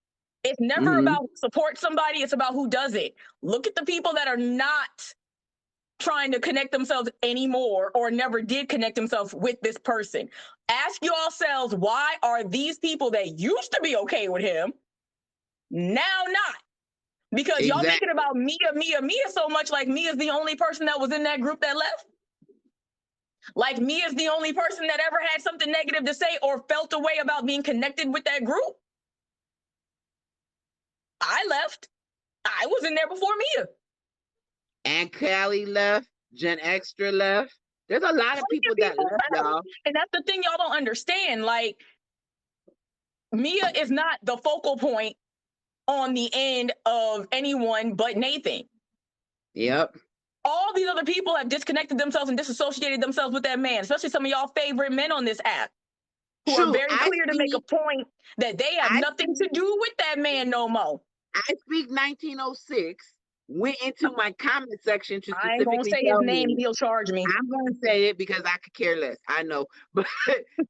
It's never about support somebody. It's about who does it. Look at the people that are not trying to connect themselves anymore or never did connect themselves with this person. Ask yourselves, why are these people that used to be okay with him now not? Because y'all thinking about Mia so much, like Mia's the only person that was in that group that left. Like Mia's the only person that ever had something negative to say or felt a way about being connected with that group. I left. I was in there before Mia. And Callie left. Gen Extra left. There's a lot of people that left, y'all. And that's the thing y'all don't understand. Like, Mia is not the focal point on the end of anyone but Nathan. Yep. All these other people have disconnected themselves and disassociated themselves with that man, especially some of y'all favorite men on this app who are very clear to make a point that they have nothing to do with that man no more. I Speak 1906 went into my comment section to specifically I ain't gonna say his name, he'll charge me. I'm gonna say it because I could care less. I know. But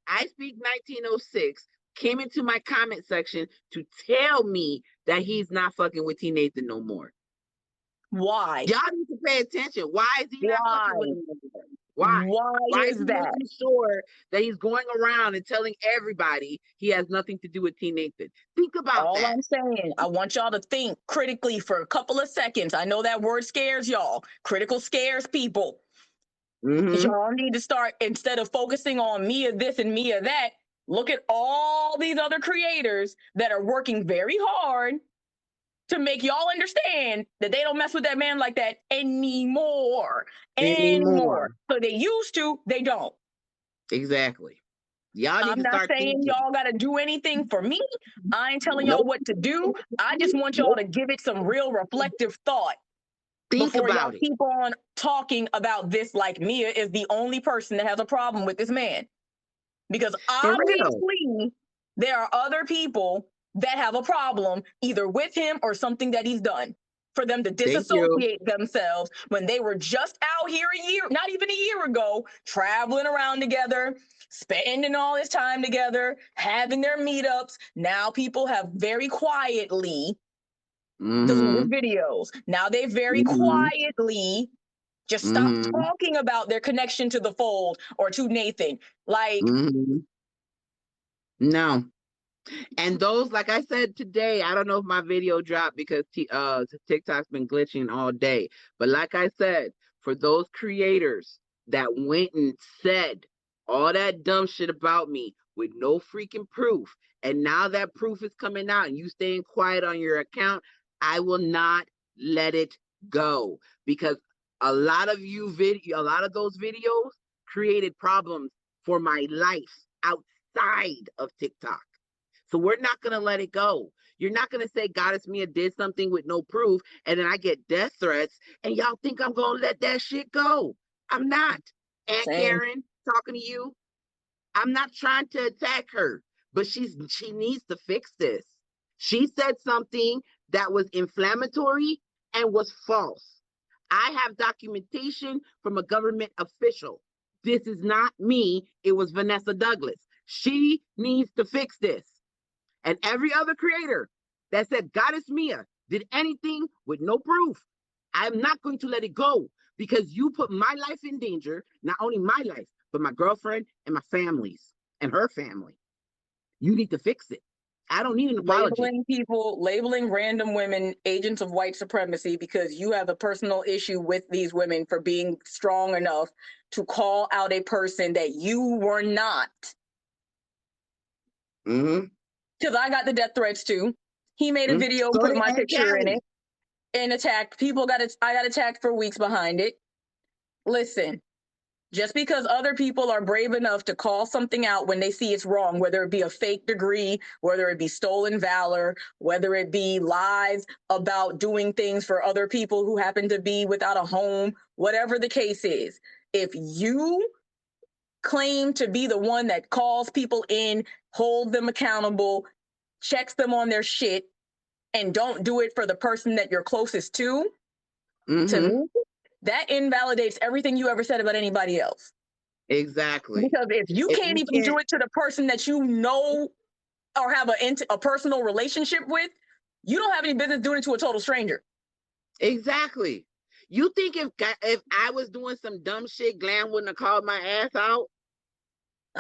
I Speak 1906 came into my comment section to tell me that he's not fucking with Tnathan no more. Why? Y'all need to pay attention. Why is he not fucking with him anymore? Why? Why is that? Making sure that he's going around and telling everybody he has nothing to do with Tnathan? Think about that. All I'm saying, I want y'all to think critically for a couple of seconds. I know that word scares y'all. Critical scares people. Y'all need to start, instead of focusing on Mia this and Mia that, look at all these other creators that are working very hard to make y'all understand that they don't mess with that man like that anymore. So they used to, they don't. Exactly. Y'all need I'm to not start saying thinking. y'all got to do anything for me. I ain't telling y'all what to do. I just want y'all to give it some real reflective thought. Think before about y'all keep on talking about this like Mia is the only person that has a problem with this man. Because obviously there are other people that have a problem either with him or something that he's done for them to disassociate themselves when they were just out here not even a year ago, traveling around together, spending all this time together, having their meetups. Now people have very quietly deleted videos. Now they very quietly just stopped talking about their connection to the fold or to Nathan. Like, no. And those, like I said today, I don't know if my video dropped because TikTok's been glitching all day. But like I said, for those creators that went and said all that dumb shit about me with no freaking proof, and now that proof is coming out and you staying quiet on your account, I will not let it go, because a lot of those videos created problems for my life outside of TikTok. So we're not going to let it go. You're not going to say Goddess Mia did something with no proof and then I get death threats and y'all think I'm going to let that shit go. I'm not. Aunt Karen, talking to you. I'm not trying to attack her, but she needs to fix this. She said something that was inflammatory and was false. I have documentation from a government official. This is not me. It was Vanessa Douglas. She needs to fix this. And every other creator that said Goddess Mia did anything with no proof, I'm not going to let it go, because you put my life in danger, not only my life, but my girlfriend and my family's and her family. You need to fix it. I don't need an apology. Labeling random women agents of white supremacy because you have a personal issue with these women for being strong enough to call out a person that you were not. because I got the death threats too. He made a video, So put did my Ed picture in Callie. it, and attacked people. I got attacked for weeks behind it. Listen, just because other people are brave enough to call something out when they see it's wrong, whether it be a fake degree, whether it be stolen valor, whether it be lies about doing things for other people who happen to be without a home, whatever the case is, if you claim to be the one that calls people in, holds them accountable, checks them on their shit, and don't do it for the person that you're closest to me, that invalidates everything you ever said about anybody else. Exactly. Because if you can't even do it to the person that you know or have a personal relationship with, you don't have any business doing it to a total stranger. Exactly. You think if I was doing some dumb shit, Glam wouldn't have called my ass out?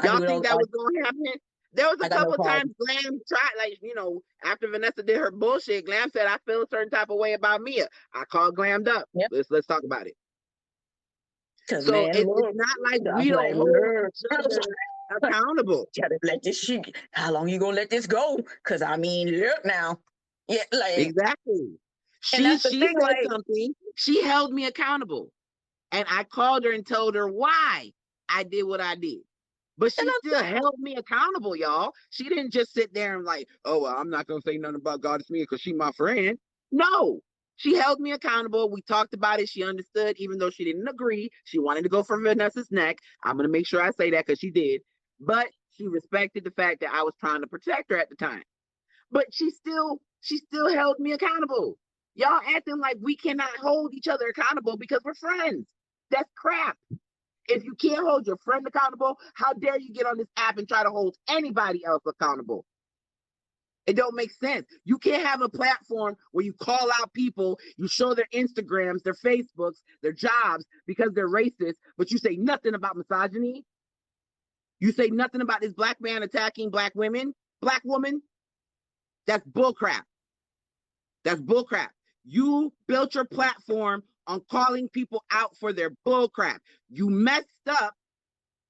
Y'all think that was going to happen? There was a couple times Glam tried, like, you know, after Vanessa did her bullshit, Glam said, I feel a certain type of way about Mia. I called Glammed up. Yep. Let's talk about it. So man, it's not like we don't hold each other accountable. Gotta let this shit. How long you gonna let this go? Because I mean, look now. Yeah, like exactly. She said something. She held me accountable, and I called her and told her why I did what I did. But she still held me accountable, y'all. She didn't just sit there and like, oh, well, I'm not gonna say nothing about Goddess Mia because she's my friend. No, she held me accountable. We talked about it. She understood, even though she didn't agree. She wanted to go for Vanessa's neck. I'm gonna make sure I say that because she did. But she respected the fact that I was trying to protect her at the time. But she still held me accountable. Y'all acting like we cannot hold each other accountable because we're friends. That's crap. If you can't hold your friend accountable, how dare you get on this app and try to hold anybody else accountable? It don't make sense. You can't have a platform where you call out people, you show their Instagrams, their Facebooks, their jobs because they're racist, but you say nothing about misogyny. You say nothing about this black man attacking black women, black woman. That's bullcrap. That's bullcrap. You built your platform on calling people out for their bullcrap. You messed up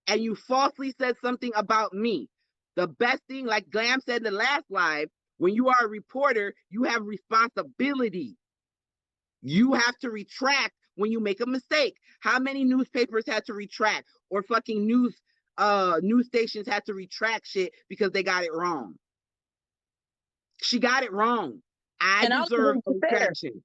and you falsely said something about me. The best thing, like Glam said in the last live, when you are a reporter, you have responsibility. You have to retract when you make a mistake. How many newspapers had to retract, or fucking news stations had to retract shit because they got it wrong? She got it wrong. I deserve a retraction.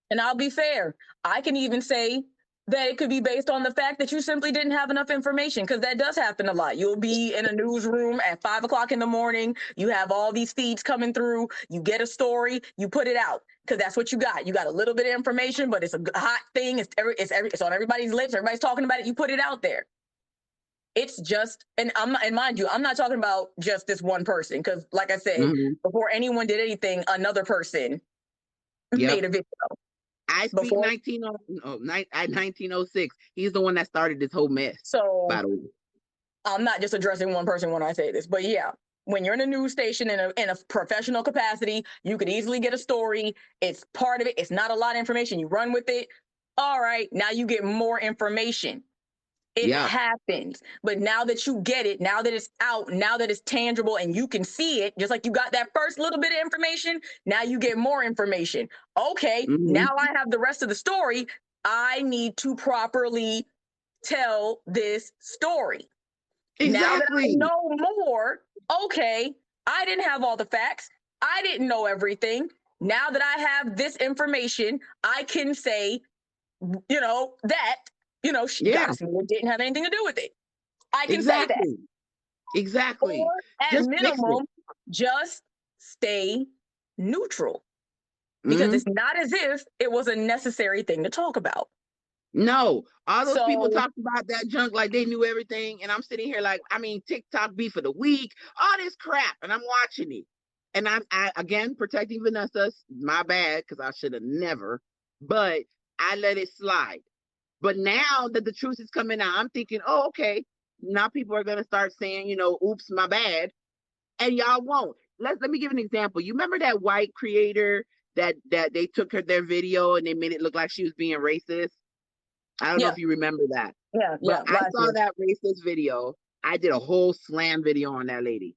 And I'll be fair. I can even say that it could be based on the fact that you simply didn't have enough information, because that does happen a lot. You'll be in a newsroom at 5 o'clock in the morning. You have all these feeds coming through. You get a story, you put it out because that's what you got. You got a little bit of information, but it's a hot thing. It's on everybody's lips. Everybody's talking about it. You put it out there. It's just, and mind you, I'm not talking about just this one person, because like I said, before anyone did anything, another person made a video. I speak 1906. He's the one that started this whole mess. So, by the way, I'm not just addressing one person when I say this, but yeah, when you're in a news station in a professional capacity, you could easily get a story. It's part of it. It's not a lot of information. You run with it. All right, now you get more information. It happens. But now that you get it, now that it's out, now that it's tangible and you can see it, just like you got that first little bit of information, now you get more information. Okay, now I have the rest of the story. I need to properly tell this story. Exactly. Now that I know more, okay, I didn't have all the facts. I didn't know everything. Now that I have this information, I can say, that she didn't have anything to do with it. I can say that. Exactly. Or at minimum, just stay neutral. Because it's not as if it was a necessary thing to talk about. No, all those people talked about that junk like they knew everything. And I'm sitting here like, I mean, TikTok beef of the week, all this crap. And I'm watching it. And I again, protecting Vanessa, my bad, because I should have never. But I let it slide. But now that the truth is coming out, I'm thinking, oh, okay, now people are going to start saying, oops, my bad. And y'all won't. Let me give an example. You remember that white creator that they took their video and they made it look like she was being racist? I don't know if you remember that. But I saw that racist video. I did a whole slam video on that lady.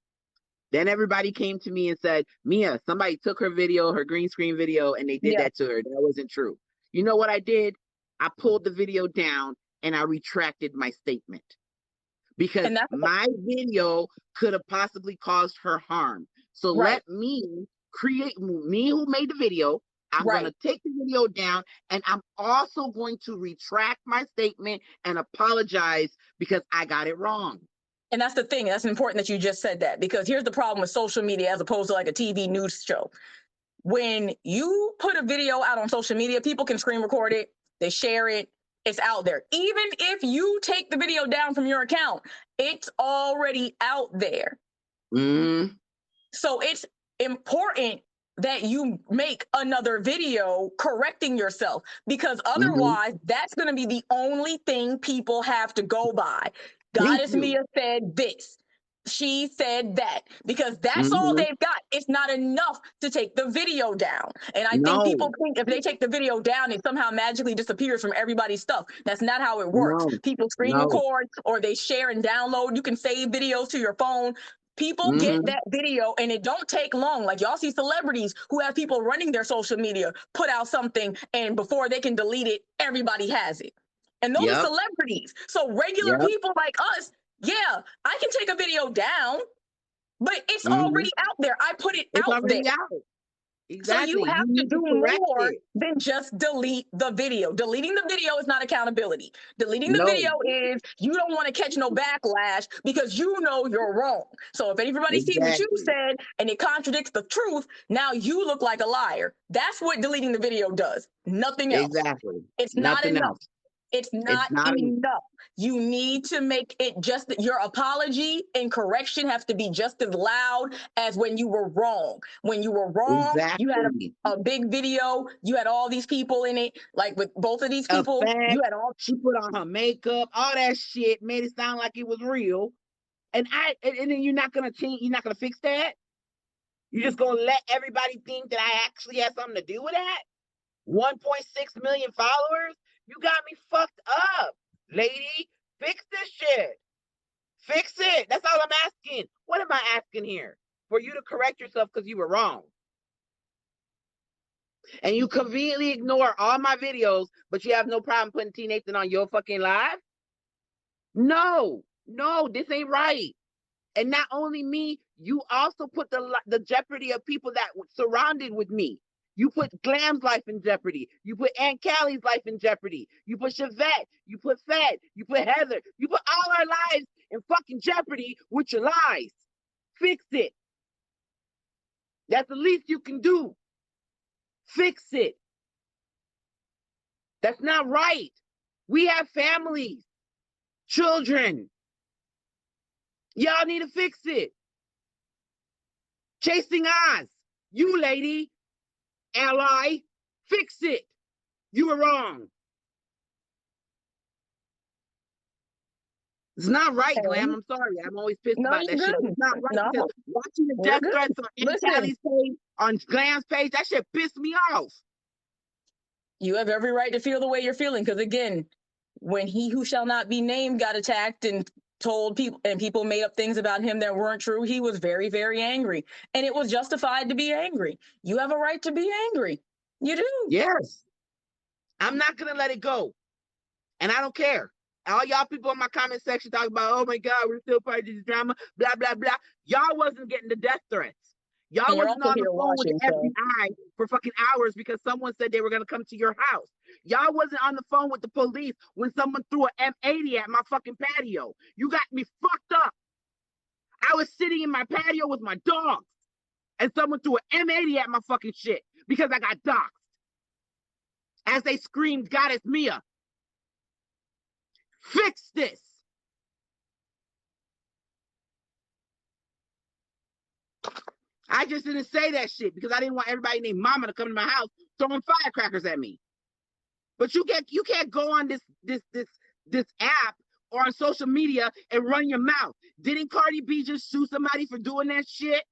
Then everybody came to me and said, Mia, somebody took her video, her green screen video, and they did that to her. That wasn't true. You know what I did? I pulled the video down and I retracted my statement. Because my video could have possibly caused her harm. So let me create, me who made the video, I'm going to take the video down, and I'm also going to retract my statement and apologize because I got it wrong. And that's the thing. That's important that you just said that, because here's the problem with social media as opposed to like a TV news show. When you put a video out on social media, people can screen record it, they share it, it's out there. Even if you take the video down from your account, it's already out there. So it's important that you make another video correcting yourself, because otherwise that's going to be the only thing people have to go by. Goddess Mia said this. She said that, because that's all they've got. It's not enough to take the video down. And I think people think if they take the video down, it somehow magically disappears from everybody's stuff. That's not how it works. People screen record or they share and download. You can save videos to your phone. People get that video and it don't take long. Like y'all see celebrities who have people running their social media put out something, and before they can delete it, everybody has it. And those are celebrities. So regular people like us, yeah, I can take a video down, but it's already out there. I put it out there. Exactly. So you have to do more than just delete the video. Deleting the video is not accountability. Deleting the video is you don't want to catch no backlash because you know you're wrong. So if everybody sees what you said and it contradicts the truth, now you look like a liar. That's what deleting the video does. Nothing else. Exactly. It's not enough. It's not enough. You need to make it just that your apology and correction have to be just as loud as when you were wrong. When you were wrong, you had a big video. You had all these people in it. Like with both of these people, you had all. She put on her makeup, all that shit, made it sound like it was real. And then you're not gonna change. You're not gonna fix that. You're just gonna let everybody think that I actually had something to do with that. 1.6 million followers. You got me fucked up, lady. Fix this shit. Fix it. That's all I'm asking. What am I asking here? For you to correct yourself because you were wrong. And you conveniently ignore all my videos, but you have no problem putting Tnathan on your fucking live? No, this ain't right. And not only me, you also put the jeopardy of people that surrounded with me. You put Glam's life in jeopardy. You put Aunt Callie's life in jeopardy. You put Chevette. You put Fed. You put Heather. You put all our lives in fucking jeopardy with your lies. Fix it. That's the least you can do. Fix it. That's not right. We have families, children. Y'all need to fix it. Chasing Oz. You, lady. Ally, fix it. You were wrong. It's not right, Glam. I'm sorry. I'm always pissed about that shit. It's not right because watching the death threats on Aunt Callie's page, on Glam's page, that shit pissed me off. You have every right to feel the way you're feeling, because again, when he who shall not be named got attacked and told people, and people made up things about him that weren't true, he was very, very angry. And it was justified to be angry. You have a right to be angry. You do. Yes. I'm not going to let it go. And I don't care. All y'all people in my comment section talking about, oh my God, we're still part of this drama, blah, blah, blah. Y'all wasn't getting the death threats. Y'all wasn't on the phone with the FBI for fucking hours because someone said they were going to come to your house. Y'all wasn't on the phone with the police when someone threw an M80 at my fucking patio. You got me fucked up. I was sitting in my patio with my dogs and someone threw an M80 at my fucking shit because I got doxxed. As they screamed, Goddess Mia. Fix this. I just didn't say that shit because I didn't want everybody named Mama to come to my house throwing firecrackers at me. But you can't go on this app or on social media and run your mouth. Didn't Cardi B just sue somebody for doing that shit?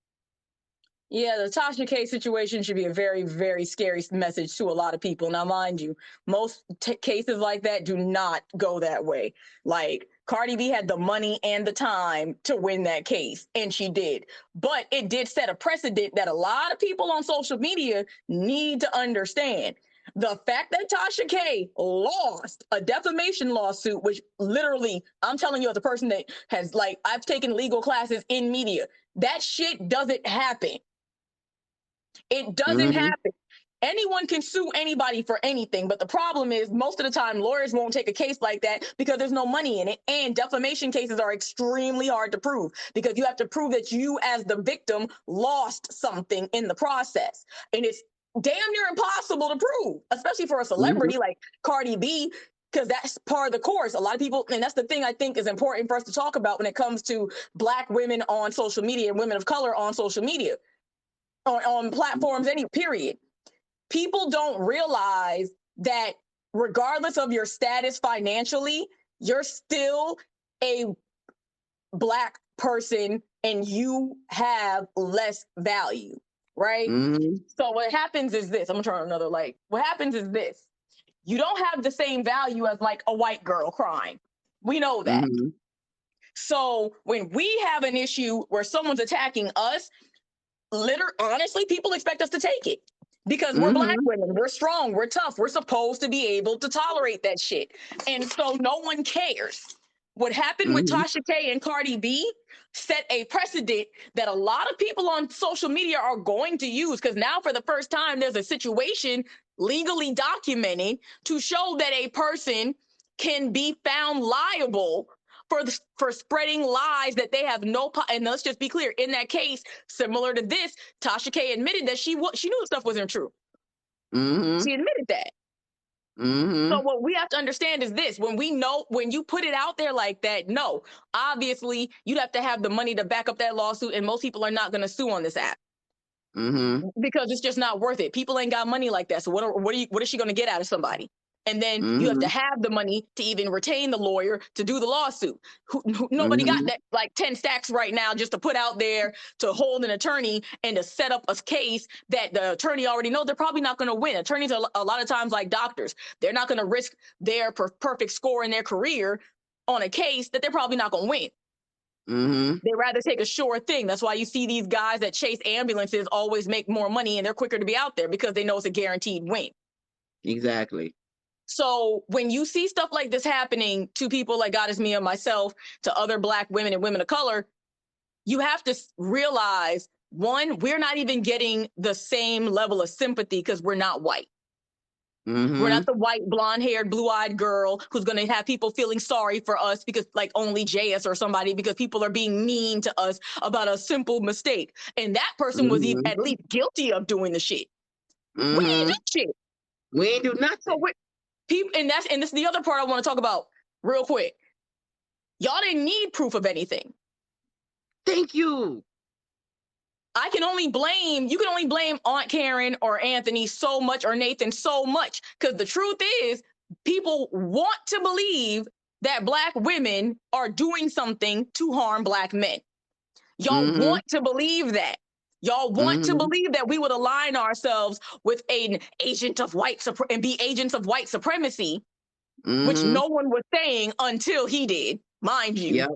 Yeah, the Tasha K situation should be a very, very scary message to a lot of people. Now, mind you, most cases like that do not go that way. Like, Cardi B had the money and the time to win that case, and she did. But it did set a precedent that a lot of people on social media need to understand. The fact that Tasha K lost a defamation lawsuit, which literally, I'm telling you, as a person that has, like, I've taken legal classes in media, that shit doesn't happen. It doesn't happen. Anyone can sue anybody for anything, but the problem is most of the time lawyers won't take a case like that because there's no money in it, and defamation cases are extremely hard to prove because you have to prove that you as the victim lost something in the process, and it's damn near impossible to prove, especially for a celebrity like Cardi B, because that's part of the course. A lot of people, and that's the thing I think is important for us to talk about when it comes to Black women on social media and women of color on social media, on platforms, any period. People don't realize that regardless of your status financially, you're still a Black person and you have less value, right? So what happens is this. I'm gonna turn on another light. What happens is this. You don't have the same value as like a white girl crying. We know that. So when we have an issue where someone's attacking us, honestly, people expect us to take it because we're Black women, we're strong, we're tough, we're supposed to be able to tolerate that shit. And so no one cares. What happened with Tasha K and Cardi B set a precedent that a lot of people on social media are going to use, because now for the first time there's a situation legally documented to show that a person can be found liable for spreading lies that they have no and let's just be clear, in that case similar to this, Tasha K admitted that she knew the stuff wasn't true. She admitted that. So what we have to understand is this: when you put it out there like that, no, obviously you'd have to have the money to back up that lawsuit, and most people are not going to sue on this app because it's just not worth it. People ain't got money like that. So what is she going to get out of somebody? And then you have to have the money to even retain the lawyer to do the lawsuit. Nobody got that like 10 stacks right now just to put out there to hold an attorney and to set up a case that the attorney already knows they're probably not going to win. Attorneys are a lot of times like doctors. They're not going to risk their perfect score in their career on a case that they're probably not going to win. They rather take a sure thing. That's why you see these guys that chase ambulances always make more money and they're quicker to be out there because they know it's a guaranteed win. Exactly. So when you see stuff like this happening to people like Goddess Mia, myself, to other Black women and women of color, you have to realize, one, we're not even getting the same level of sympathy because we're not white. We're not the white, blonde-haired, blue-eyed girl who's going to have people feeling sorry for us because, like, only JS or somebody, because people are being mean to us about a simple mistake. And that person was even at least guilty of doing the shit. We didn't do shit. We ain't do nothing. So and this is the other part I want to talk about real quick. Y'all didn't need proof of anything. Thank you. You can only blame Aunt Karen or Anthony so much, or Nathan so much, because the truth is people want to believe that Black women are doing something to harm Black men. Y'all want to believe that. Y'all want to believe that we would align ourselves with an agent of and be agents of white supremacy, which no one was saying until he did, mind you.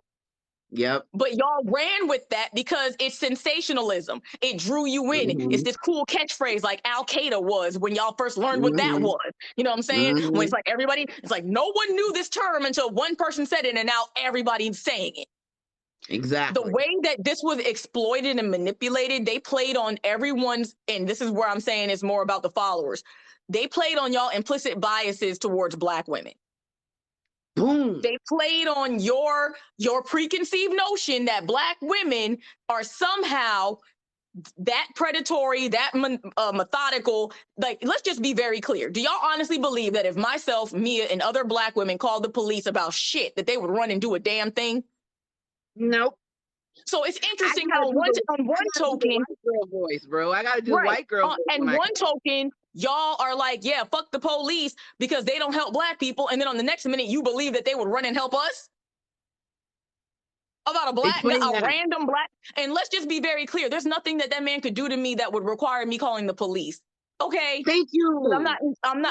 Yep. But y'all ran with that because it's sensationalism. It drew you in. It's this cool catchphrase like Al-Qaeda was when y'all first learned what that was. You know what I'm saying? When it's like it's like no one knew this term until one person said it, and now everybody's saying it. Exactly. The way that this was exploited and manipulated, they played on everyone's, and this is where I'm saying it's more about the followers. They played on y'all implicit biases towards Black women. Boom. They played on your preconceived notion that Black women are somehow that predatory, that methodical. Like, let's just be very clear. Do y'all honestly believe that if myself, Mia, and other Black women called the police about shit, that they would run and do a damn thing? Nope. So it's interesting how on one token, white girl voice, bro. I gotta do white girl voice. And one token, y'all are like, yeah, fuck the police because they don't help Black people, and then on the next minute, you believe that they would run and help us. About Explain a that. random black. And let's just be very clear. There's nothing that man could do to me that would require me calling the police. Okay. Thank you.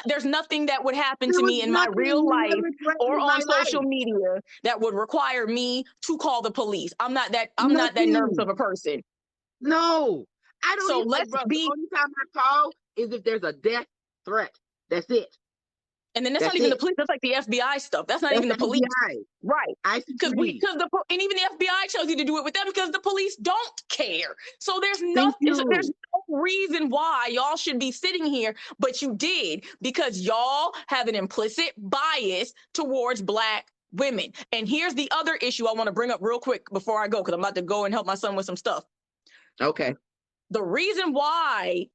There's nothing that would happen There to was me in my nothing. real You life never or threatened on my social life. media that would require me to call the police. I'm not that nervous of Nothing. a person. No. I don't So even, let's bro, the be, only time I call is if there's a death threat. That's it. and then that's not That's even the it. police. That's like the FBI stuff. That's not That's even the police. FBI. Right. ICPD. And even the FBI tells you to do it with them because the police don't care. So there's Thank you. no reason why y'all should be sitting here, but you did because y'all have an implicit bias towards black women. And here's the other issue I want to bring up real quick before I go, because I'm about to go and help my son with some stuff. Okay. The reason why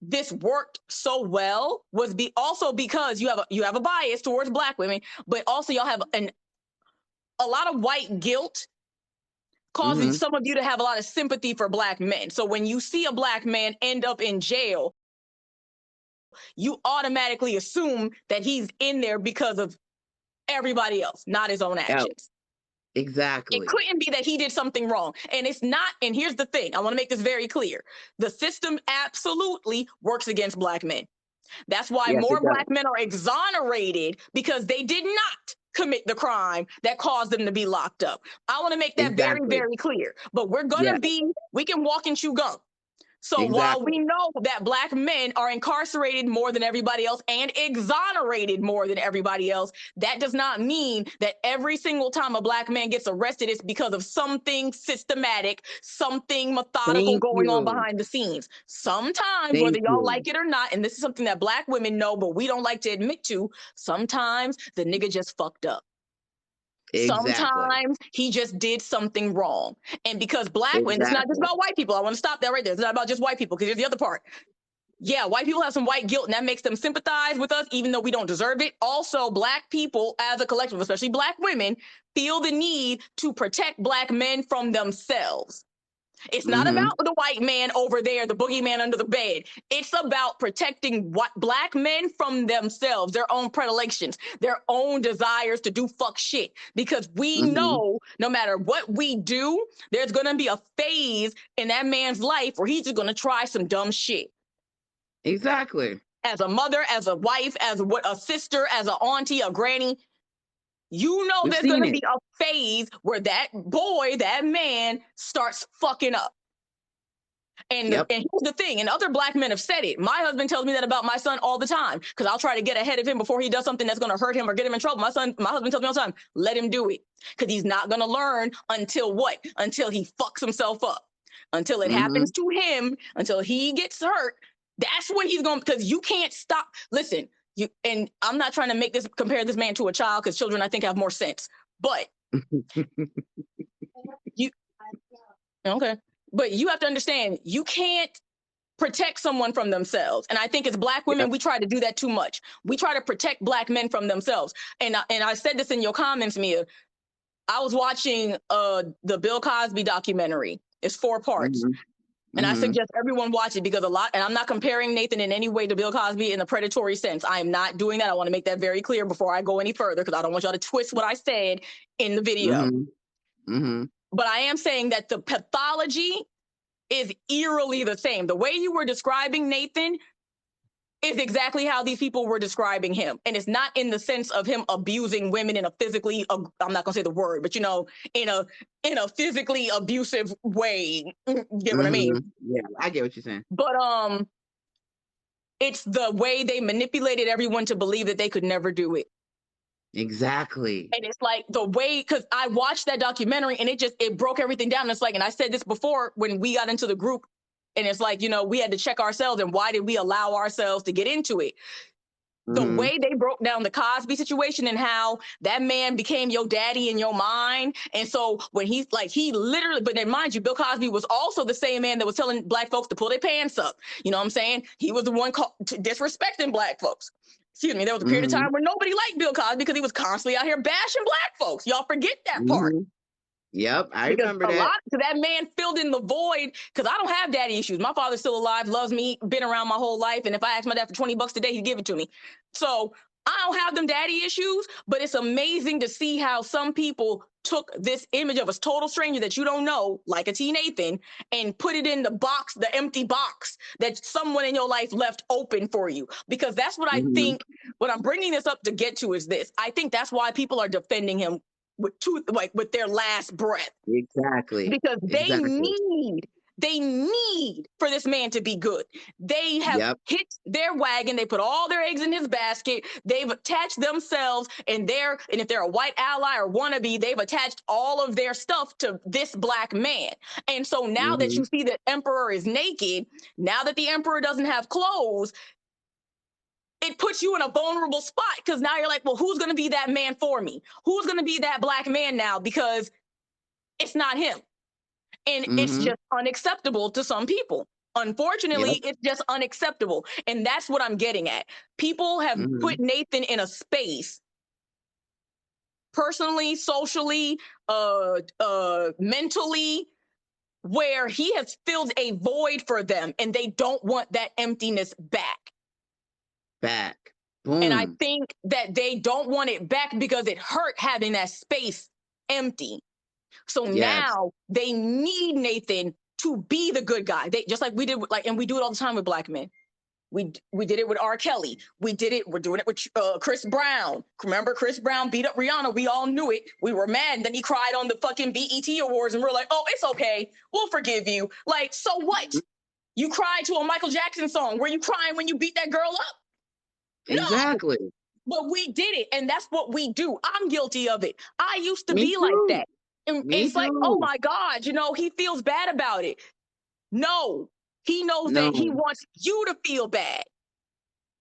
this worked so well was also because you have a bias towards black women, but also y'all have a lot of white guilt causes some of you to have a lot of sympathy for black men. So when you see a black man end up in jail, you automatically assume that he's in there because of everybody else, not his own actions. Exactly. It couldn't be that he did something wrong. And it's not, and here's the thing, I want to make this very clear. The system absolutely works against black men. That's why more black men are exonerated, because they did not commit the crime that caused them to be locked up. I want to make that very, very clear. But we're going to we can walk and chew gum. So while we know that black men are incarcerated more than everybody else and exonerated more than everybody else, that does not mean that every single time a black man gets arrested, it's because of something systematic, something methodical going on behind the scenes. Sometimes, whether y'all like it or not, and this is something that black women know, but we don't like to admit to, sometimes the nigga just fucked up. Sometimes he just did something wrong. And because black women, it's not just about white people. I want to stop that right there. It's not about just white people, because here's the other part. Yeah, white people have some white guilt, and that makes them sympathize with us, even though we don't deserve it. Also, black people as a collective, especially black women, feel the need to protect black men from themselves. It's not about the white man over there, the boogeyman under the bed. It's about protecting black men from themselves, their own predilections, their own desires to do fuck shit. Because we know no matter what we do, there's going to be a phase in that man's life where he's just going to try some dumb shit. Exactly. As a mother, as a wife, as a sister, as an auntie, a granny, you know there's going to be a phase where that boy, that man starts fucking up. And here's the thing, and other black men have said it. My husband tells me that about my son all the time, because I'll try to get ahead of him before he does something that's going to hurt him or get him in trouble. My husband tells me all the time, let him do it, because he's not going to learn until what? Until he fucks himself up. Until it happens to him, until he gets hurt. That's when he's going, because you can't stop. Listen, and I'm not trying to compare this man to a child, because children, I think, have more sense. But but you have to understand, you can't protect someone from themselves. And I think as black women, we try to do that too much. We try to protect black men from themselves. And I said this in your comments, Mia. I was watching the Bill Cosby documentary. It's 4 parts. And I suggest everyone watch it, because and I'm not comparing Nathan in any way to Bill Cosby in a predatory sense. I am not doing that. I want to make that very clear before I go any further, because I don't want y'all to twist what I said in the video. But I am saying that the pathology is eerily the same. The way you were describing Nathan is exactly how these people were describing him. And it's not in the sense of him abusing women in a physically, I'm not going to say the word, but in a physically abusive way. Get what I mean? Yeah, I get what you're saying. But it's the way they manipulated everyone to believe that they could never do it. Exactly. And it's like the way, because I watched that documentary and it broke everything down. It's like, and I said this before when we got into the group, and it's like, we had to check ourselves, and why did we allow ourselves to get into it? The way they broke down the Cosby situation and how that man became your daddy in your mind. And so when he literally, but then mind you, Bill Cosby was also the same man that was telling black folks to pull their pants up. You know what I'm saying? He was the one disrespecting black folks. Excuse me. There was a period of time where nobody liked Bill Cosby because he was constantly out here bashing black folks. Y'all forget that part. Yep, I remember that. So that man filled in the void, because I don't have daddy issues. My father's still alive, loves me, been around my whole life. And if I ask my dad for $20 today, he'd give it to me. So I don't have them daddy issues, but it's amazing to see how some people took this image of a total stranger that you don't know, like a Tnathan, and put it in the box, the empty box that someone in your life left open for you. Because that's what I think, what I'm bringing this up to get to is this. I think that's why people are defending him with their last breath. Exactly. Because they need for this man to be good. They have hit their wagon. They put all their eggs in his basket. They've attached themselves and if they're a white ally or wannabe, they've attached all of their stuff to this black man. And so now that you see that emperor is naked, now that the emperor doesn't have clothes, it puts you in a vulnerable spot because now you're like, well, who's going to be that man for me? Who's going to be that black man now? Because it's not him. And it's just unacceptable to some people. Unfortunately, it's just unacceptable. And that's what I'm getting at. People have put Nathan in a space, personally, socially, mentally, where he has filled a void for them and they don't want that emptiness back. Boom. And I think that they don't want it back because it hurt having that space empty. So now they need Nathan to be the good guy. They just like we did, and we do it all the time with black men. We did it with R. Kelly. We're doing it with Chris Brown. Remember, Chris Brown beat up Rihanna. We all knew it. We were mad. And then he cried on the fucking BET Awards, and we're like, oh, it's okay. We'll forgive you. Like, so what? You cried to a Michael Jackson song. Were you crying when you beat that girl up? Exactly. No. But we did it, and that's what we do. I'm guilty of it. I used to be like that. And it's like, oh my God, he feels bad about it. No, he knows that he wants you to feel bad.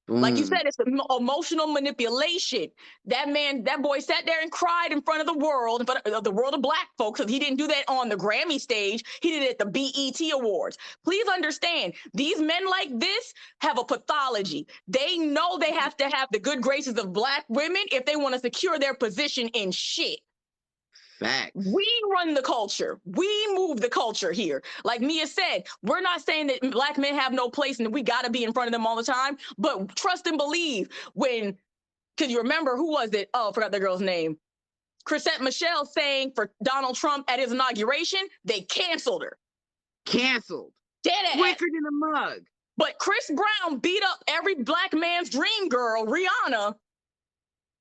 Like you said, it's emotional manipulation. That boy sat there and cried in front of the world, in front of the world of black folks. He didn't do that on the Grammy stage. He did it at the BET Awards. Please understand, these men like this have a pathology. They know they have to have the good graces of black women if they want to secure their position in shit. Facts. We run the culture. We move the culture here. Like Mia said, we're not saying that black men have no place and we got to be in front of them all the time, but trust and believe because you remember, who was it? Oh, I forgot the girl's name. Chrisette Michele saying for Donald Trump at his inauguration, they canceled her. Canceled. Dead quicker than a mug. But Chris Brown beat up every black man's dream girl, Rihanna,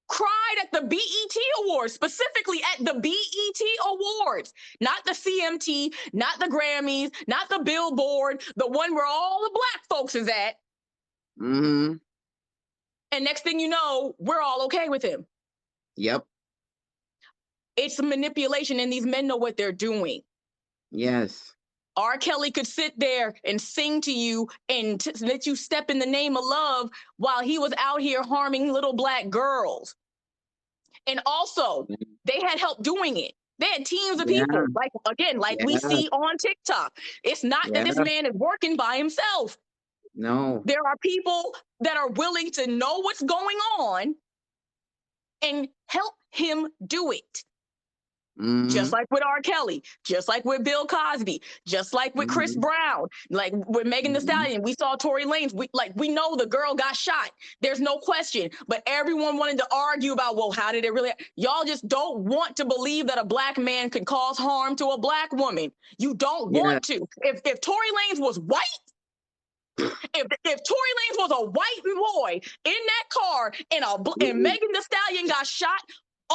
cried at the BET Awards, specifically at the BET Awards, not the CMT, not the Grammys, not the Billboard, the one where all the black folks is at. And next thing you know, we're all okay with him. Yep. It's a manipulation, and these men know what they're doing. Yes. R. Kelly could sit there and sing to you and let you step in the name of love while he was out here harming little black girls. And also, they had help doing it. They had teams of people, like we see on TikTok. It's not that this man is working by himself. No. There are people that are willing to know what's going on and help him do it. Just like with R. Kelly, just like with Bill Cosby, just like with Chris Brown, like with Megan Thee Stallion. We saw Tory Lanez. We know the girl got shot. There's no question. But everyone wanted to argue about, well, how did it really? Y'all just don't want to believe that a black man could cause harm to a black woman. You don't want to. If Tory Lanez was white, if Tory Lanez was a white boy in that car and Megan Thee Stallion got shot,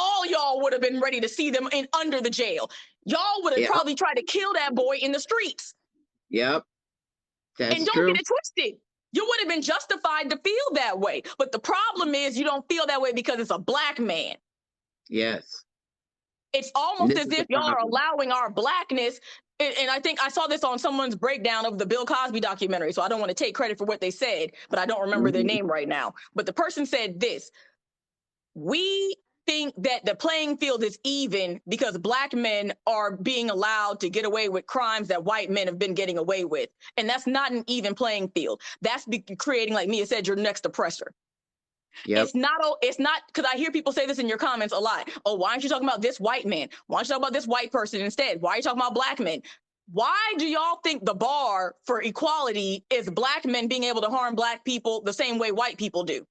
all y'all would have been ready to see them under the jail. Y'all would have probably tried to kill that boy in the streets. Yep. That's and don't true. get it twisted. You would have been justified to feel that way. But the problem is you don't feel that way because it's a black man. Yes. It's almost as if y'all are allowing our blackness. And I think I saw this on someone's breakdown of the Bill Cosby documentary. So I don't want to take credit for what they said, but I don't remember their name right now. But the person said this: we think that the playing field is even because black men are being allowed to get away with crimes that white men have been getting away with. And that's not an even playing field. That's creating, like Mia said, your next oppressor. Yep. It's not, because I hear people say this in your comments a lot. Oh, why aren't you talking about this white man? Why aren't you talking about this white person instead? Why are you talking about black men? Why do y'all think the bar for equality is black men being able to harm black people the same way white people do?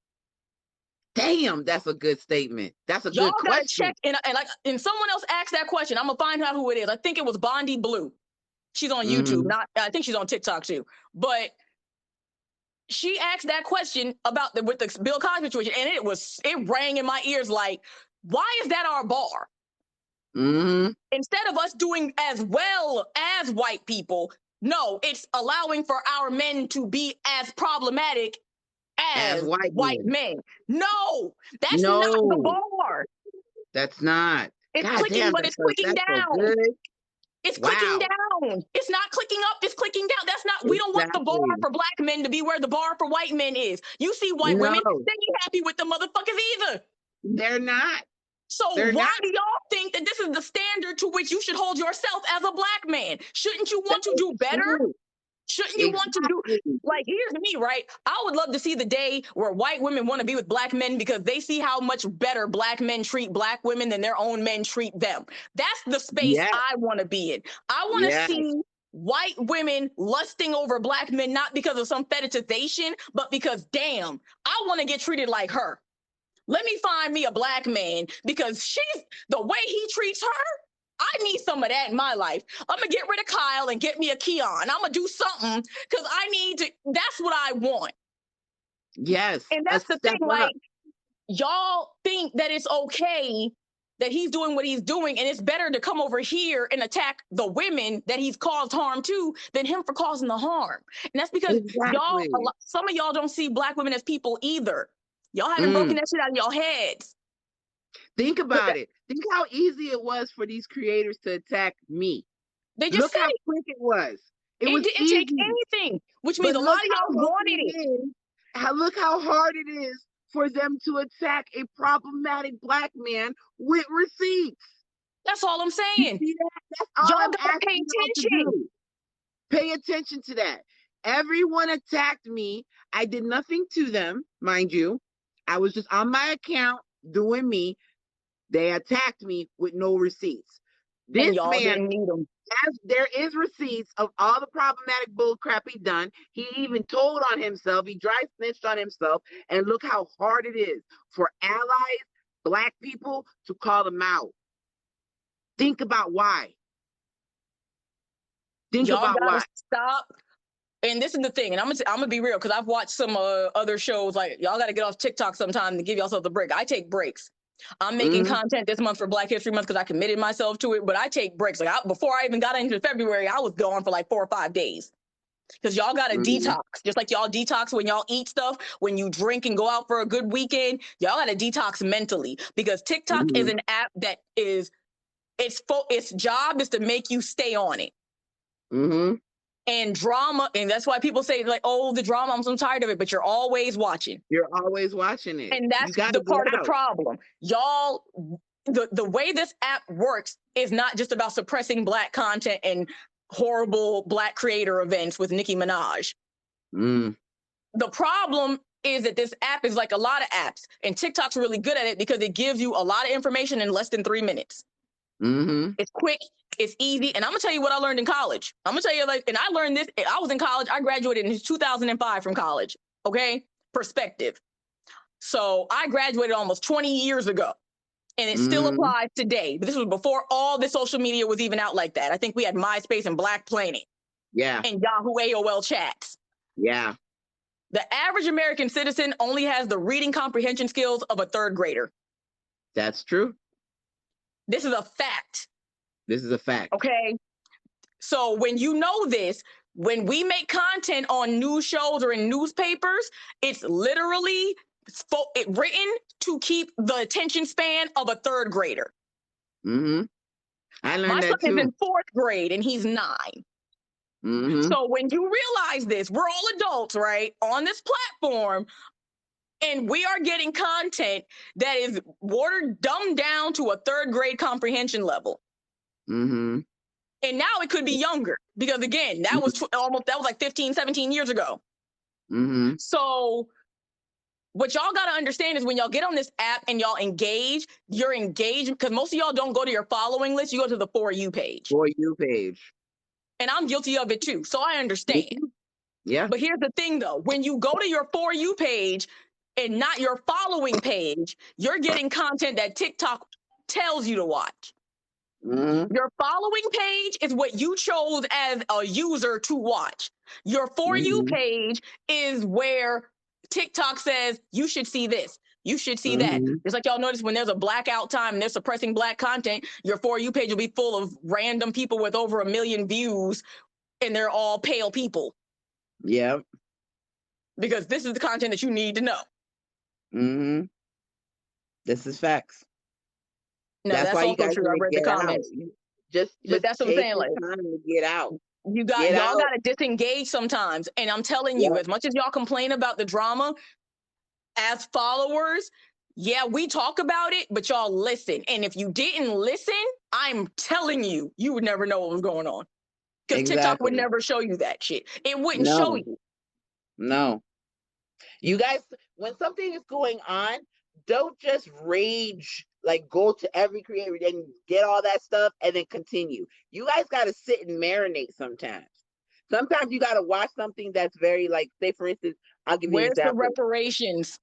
Damn, that's a good statement. That's a Y'all good gotta question. check, and someone else asked that question. I'm gonna find out who it is. I think it was Bondi Blue. She's on YouTube. I think she's on TikTok too. But she asked that question about with the Bill Cosby situation, and it rang in my ears like, why is that our bar? Instead of us doing as well as white people, no, it's allowing for our men to be as problematic as white men. No, that's not the bar. That's not. It's God clicking, damn, but it's clicking that's so down. good. It's clicking down. It's not clicking up. It's clicking down. That's not. We don't want the bar for black men to be where the bar for white men is. You see white women, they ain't happy with the motherfuckers either. They're not. So why do y'all think that this is the standard to which you should hold yourself as a black man? Shouldn't you want to do better? Shouldn't you want to do, like, here's me, right? I would love to see the day where white women want to be with black men because they see how much better black men treat black women than their own men treat them. That's the space I want to be in. I want to see white women lusting over black men, not because of some fetishization, but because, damn, I want to get treated like her. Let me find me a black man because the way he treats her, I need some of that in my life. I'm going to get rid of Kyle and get me a Keon. I'm going to do something because that's what I want. Yes. And that's the thing, like, y'all think that it's okay that he's doing what he's doing, and it's better to come over here and attack the women that he's caused harm to than him for causing the harm. And that's because some of y'all don't see black women as people either. Y'all haven't broken that shit out of your heads. Think about it. Think how easy it was for these creators to attack me. They just Look how quick it was. It was didn't easy. take anything, which means a lot of y'all wanted it. Look how hard it is for them to attack a problematic black man with receipts. That's all I'm saying. That's all y'all I'm gotta pay attention. Pay attention to that. Everyone attacked me. I did nothing to them, mind you. I was just on my account doing me. They attacked me with no receipts. This man didn't need them. There is receipts of all the problematic bullcrap he done. He even told on himself. He dry snitched on himself. And look how hard it is for allies, black people, to call him out. Think about why. Y'all gotta stop. And this is the thing, and I'm gonna be real, because I've watched some other shows. Like, y'all gotta get off TikTok sometime to give yourself a break. I take breaks. I'm making content this month for Black History Month because I committed myself to it, but I take breaks. Like, before I even got into February, I was gone for like 4 or 5 days. Because y'all gotta detox, just like y'all detox when y'all eat stuff, when you drink and go out for a good weekend. Y'all gotta detox mentally, because TikTok is an app that is its job is to make you stay on it. And drama, and that's why people say, like, oh, the drama, I'm so tired of it, but you're always watching. You're always watching it. And that's the part of the problem. Y'all, the way this app works is not just about suppressing Black content and horrible Black creator events with Nicki Minaj. The problem is that this app is like a lot of apps, and TikTok's really good at it because it gives you a lot of information in less than 3 minutes. It's quick, it's easy, and I'm gonna tell you what I learned in college. I'm gonna tell you, like, and I learned this. I was in college. I graduated in 2005 from college. Okay, perspective. So I graduated almost 20 years ago, and it still applies today. But this was before all the social media was even out like that. I think we had MySpace and Black Planet. Yeah. And Yahoo AOL chats. Yeah. The average American citizen only has the reading comprehension skills of a 3rd grader. That's true. This is a fact. This is a fact. Okay. So when you know this, when we make content on news shows or in newspapers, it's literally written to keep the attention span of a 3rd grader. I learned My son that too. is in 4th grade and he's 9. So when you realize this, we're all adults, right, on this platform, and we are getting content that is dumbed down to a 3rd grade comprehension level. And now it could be younger, because again, that was like 15, 17 years ago. So what y'all got to understand is when y'all get on this app and y'all engage, you're engaged, because most of y'all don't go to your following list. You go to the For You page. For You page. And I'm guilty of it too. So I understand. Yeah. But here's the thing though. When you go to your For You page, and not your following page, you're getting content that TikTok tells you to watch. Mm-hmm. Your following page is what you chose as a user to watch. Your For You page is where TikTok says you should see this. You should see that. It's like y'all notice when there's a blackout time and they're suppressing Black content, your For You page will be full of random people with over 1 million views, and they're all pale people. Yeah. Because this is the content that you need to know. Mm-hmm. This is facts. No, that's why you also guys true. I need to read the get out. comments. Just But that's what I'm take saying. your Like, time to get out. y'all got to disengage sometimes. And I'm telling you, as much as y'all complain about the drama, as followers, yeah, we talk about it, but y'all listen. And if you didn't listen, I'm telling you, you would never know what was going on. Because TikTok would never show you that shit. It wouldn't show you. No. You guys, when something is going on, don't just rage, like go to every creator and get all that stuff and then continue. You guys got to sit and marinate sometimes. Sometimes you got to watch something that's very, like, say for instance, I'll give you an example. Where's the reparations?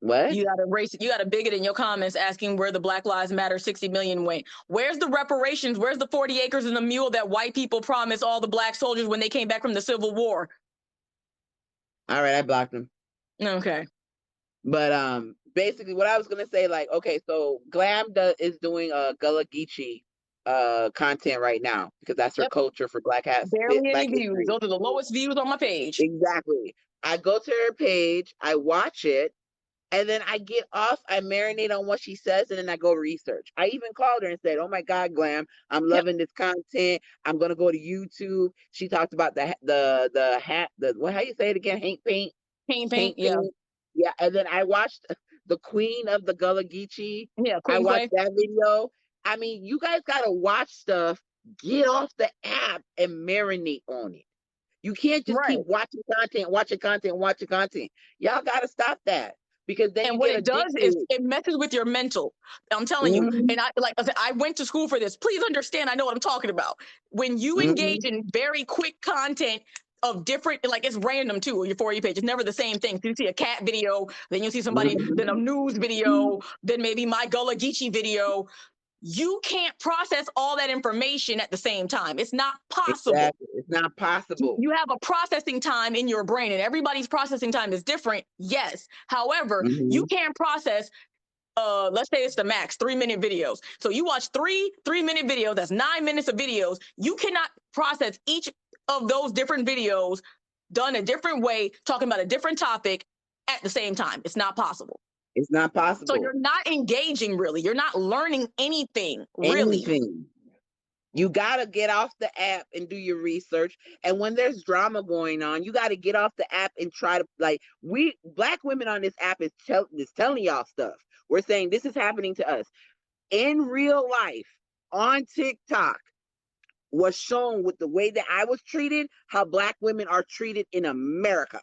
What? You got a bigot in your comments asking where the Black Lives Matter 60 million went. Where's the reparations? Where's the 40 acres and the mule that white people promised all the Black soldiers when they came back from the Civil War? All right, I blocked them. Okay. But basically what I was gonna say, like, okay, so Glam is doing a Gullah Geechee content right now because that's her culture for Black hats. Barely any views. Those are the lowest views on my page. Exactly. I go to her page, I watch it, and then I get off, I marinate on what she says, and then I go research. I even called her and said, "Oh my God, Glam, I'm loving this content. I'm gonna go to YouTube." She talked about the hat, how you say it again? Paint. Yeah. Yeah, and then I watched the Queen of the Gullah Geechee. Yeah, I watched that video. I mean, you guys gotta watch stuff. Get off the app and marinate on it. You can't just keep watching content. Y'all gotta stop that. Because then what it does is it messes with your mental. I'm telling you. And I went to school for this. Please understand, I know what I'm talking about. When you engage in very quick content of different, like, it's random too on your For You page. It's never the same thing. So you see a cat video, then you see somebody, then a news video, then maybe my Gullah Geechee video. You can't process all that information at the same time. It's not possible. Exactly. It's not possible. You have a processing time in your brain, and everybody's processing time is different. Yes. However, you can't process, let's say it's the max 3-minute videos. So you watch 3-minute videos, that's 9 minutes of videos. You cannot process each of those different videos done a different way, talking about a different topic at the same time. It's not possible. It's not possible. So you're not engaging, really. You're not learning anything, really. You got to get off the app and do your research. And when there's drama going on, you got to get off the app and try to, like, we Black women on this app is telling y'all stuff. We're saying this is happening to us. In real life, on TikTok, was shown with the way that I was treated, how Black women are treated in America.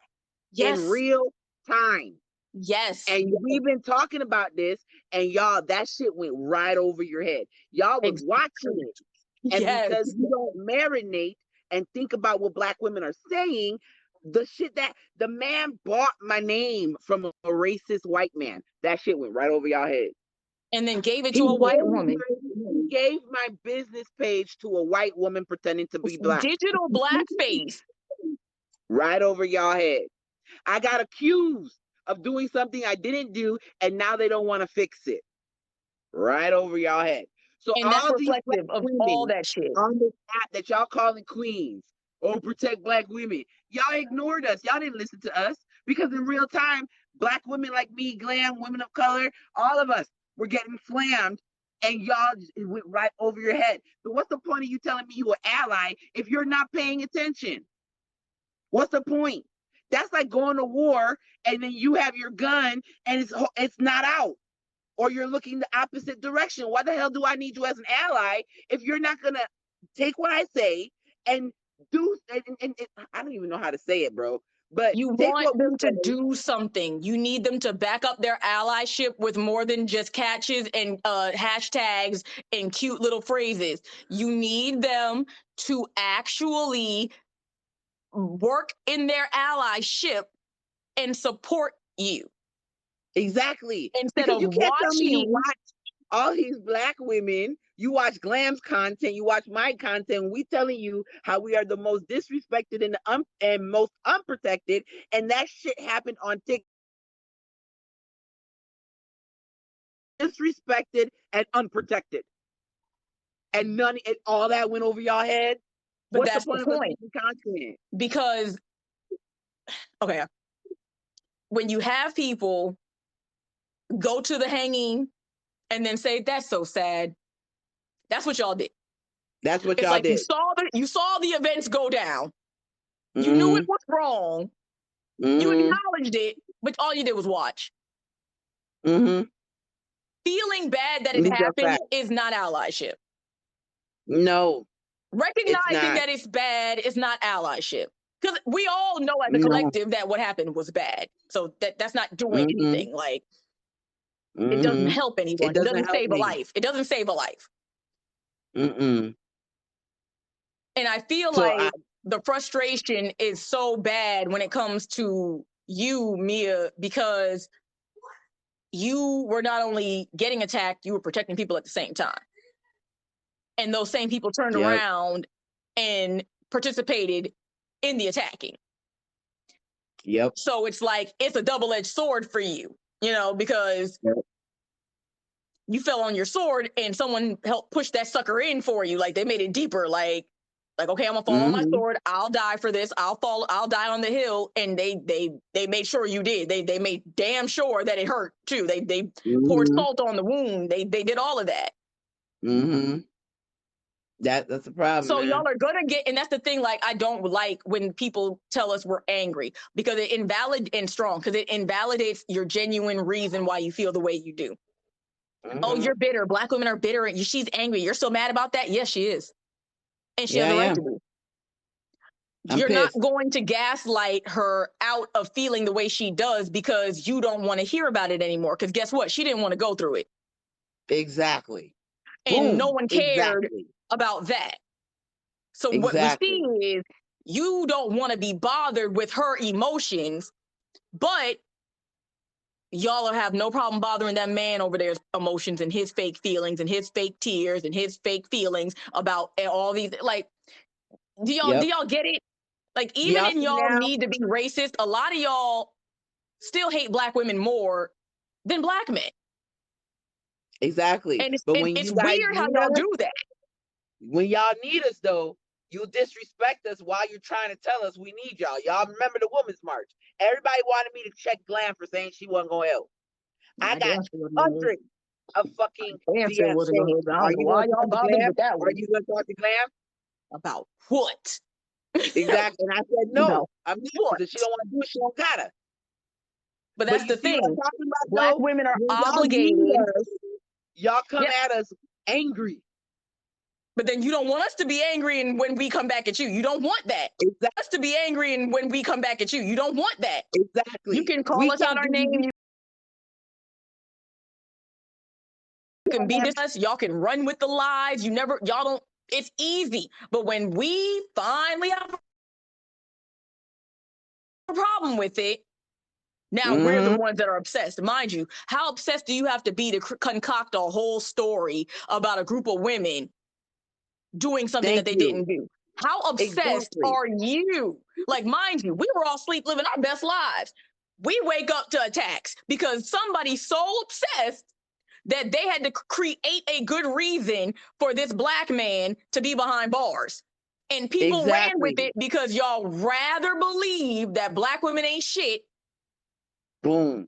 Yes. In real time. Yes. And we've been talking about this, and y'all, that shit went right over your head. Y'all was watching it. And because you don't marinate and think about what Black women are saying, the shit that the man bought my name from a racist white man, that shit went right over y'all head. And then gave it to a white woman. He gave my business page to a white woman pretending to be Black. Digital blackface. Right over y'all head. I got accused of doing something I didn't do, and now they don't want to fix it. Right over y'all head. So and that's reflective of all that shit on this app that y'all calling queens, protect Black women. Y'all ignored us. Y'all didn't listen to us because in real time, Black women like me, Glam, women of color, all of us were getting slammed, and y'all went right over your head. So what's the point of you telling me you're an ally if you're not paying attention? What's the point? That's like going to war and then you have your gun and it's not out, or you're looking the opposite direction. Why the hell do I need you as an ally if you're not gonna take what I say and do? And I don't even know how to say it, bro. But you want them to do something. You need them to back up their allyship with more than just catches and hashtags and cute little phrases. You need them to actually work in their allyship and support you. Exactly. Instead Because of you can't tell me you watching. watch all these black women, you watch Glam's content, you watch my content, we telling you how we are the most disrespected and most unprotected, and that shit happened on TikTok. Disrespected and unprotected. And all that went over y'all head. But What's the that's the point of us point. making content? Because, okay, when you have people go to the hanging and then say, that's so sad, that's what y'all did. That's what It's y'all like did. you saw the events go down. You knew it was wrong. You acknowledged it, but all you did was watch. Feeling bad that it happened is not allyship. No. Recognizing that it's bad is not allyship. Because we all know as a collective that what happened was bad. So that's not doing anything. Like, it doesn't help anyone. It doesn't save a life. It doesn't save a life. And I feel like the frustration is so bad when it comes to you, Mia, because you were not only getting attacked, you were protecting people at the same time. And those same people turned around and participated in the attacking. So it's like, it's a double-edged sword for you, because you fell on your sword and someone helped push that sucker in for you. Like, they made it deeper. Like, okay, I'm gonna fall on my sword. I'll die for this. I'll die on the hill. And they made sure you did. They made damn sure that it hurt too. They poured salt on the wound. They did all of that. That's a problem. So y'all are gonna get, and that's the thing. Like, I don't like when people tell us we're angry, because it invalidates your genuine reason why you feel the way you do. Oh, you're bitter. Black women are bitter, and she's angry. You're so mad about that. Yes, she is, and she has a right to be. You're not going to gaslight her out of feeling the way she does because you don't want to hear about it anymore. Because guess what? She didn't want to go through it. Exactly. And no one cared about that. So what we see is, you don't want to be bothered with her emotions, but y'all have no problem bothering that man over their emotions and his fake feelings and his fake tears and his fake feelings about all these. Like, do y'all get it? Like, even in y'all need to be racist, a lot of y'all still hate black women more than black men. Exactly. And But when it's you guys weird how y'all do that. When y'all need us, though, you disrespect us while you're trying to tell us we need y'all. Y'all remember the Women's March? Everybody wanted me to check Glam for saying she wasn't going to help. I got hundreds of fucking DMs saying, are you going to talk to Glam? Are you going to talk to Glam? About what? Exactly. And I said, no, I'm not. Because if she don't want to do it, she don't gotta. But that's the thing. Black women are obligated. Y'all come at us angry. But then you don't want us to be angry, and when we come back at you, you don't want that. Us to be angry, and when we come back at you, you don't want that. Exactly. You can call us out our name. You can be this. Y'all can run with the lies. Y'all don't. It's easy. But when we finally have a problem with it, now we're the ones that are obsessed. Mind you, how obsessed do you have to be to concoct a whole story about a group of women doing something that they didn't do? How obsessed are you? Like, mind you, we were all asleep living our best lives. We wake up to attacks because somebody's so obsessed that they had to create a good reason for this black man to be behind bars. And people ran with it because y'all rather believe that black women ain't shit than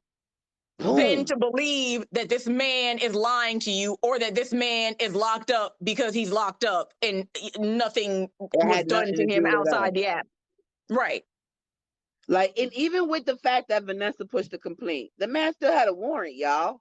to believe that this man is lying to you, or that this man is locked up because he's locked up and nothing was done to him outside the app. Right. Like, and even with the fact that Vanessa pushed the complaint, the man still had a warrant, y'all.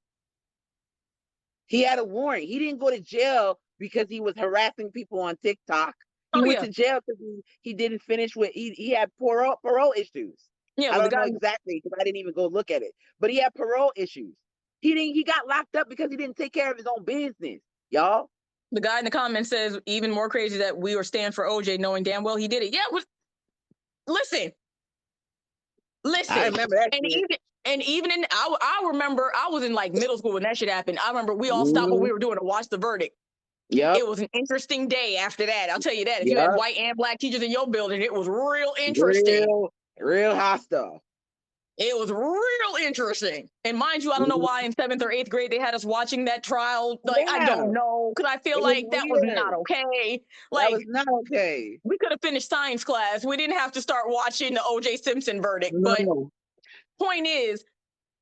He had a warrant. He didn't go to jail because he was harassing people on TikTok. He went to jail because he didn't finish with, he had parole issues. Yeah, I don't know exactly because I didn't even go look at it. But he had parole issues. He got locked up because he didn't take care of his own business, y'all. The guy in the comments says, even more crazy that we were stand for OJ knowing damn well he did it. Yeah, listen. I remember that. And And even I remember I was in like middle school when that shit happened. I remember we all stopped what we were doing to watch the verdict. Yep. It was an interesting day after that. I'll tell you that. If you Yep. had white and black teachers in your building, it was real interesting. Real hostile. It was real interesting. And mind you, I don't know why in 7th or 8th grade they had us watching that trial. Like, I don't know. Because I feel like that was not okay. Like, that was not okay. We could have finished science class. We didn't have to start watching the O.J. Simpson verdict. No. But point is,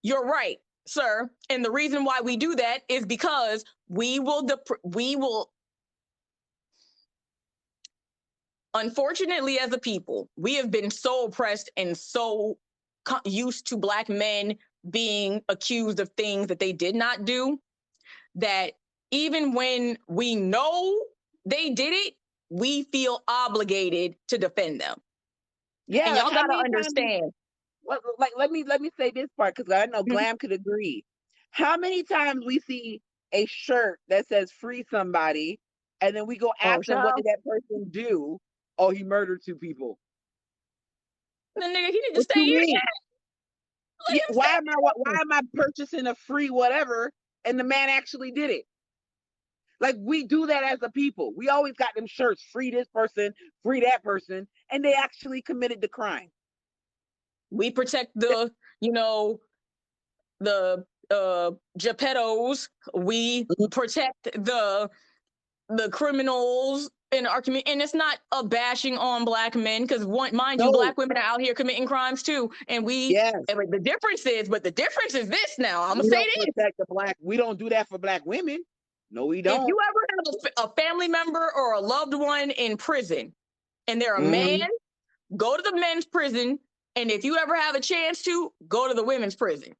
you're right, sir. And the reason why we do that is because we will unfortunately, as a people, we have been so oppressed and so used to black men being accused of things that they did not do, that even when we know they did it, we feel obligated to defend them. Yeah, and y'all gotta understand. Let me say this part, because I know Glam could agree. How many times we see a shirt that says "free somebody," and then we go ask them, what did that person do? Oh, he murdered 2 people. The nigga, he didn't stay here yet. Yeah, why am I purchasing a free whatever and the man actually did it? Like, we do that as a people. We always got them shirts, free this person, free that person, and they actually committed the crime. We protect the, the Geppettos. We protect the criminals in our community. And it's not a bashing on black men, because mind you, black women are out here committing crimes too. And the difference is this now. I'm gonna say this. We don't do that for black women. No, we don't. If you ever have a family member or a loved one in prison and they're a man, go to the men's prison. And if you ever have a chance to, go to the women's prison.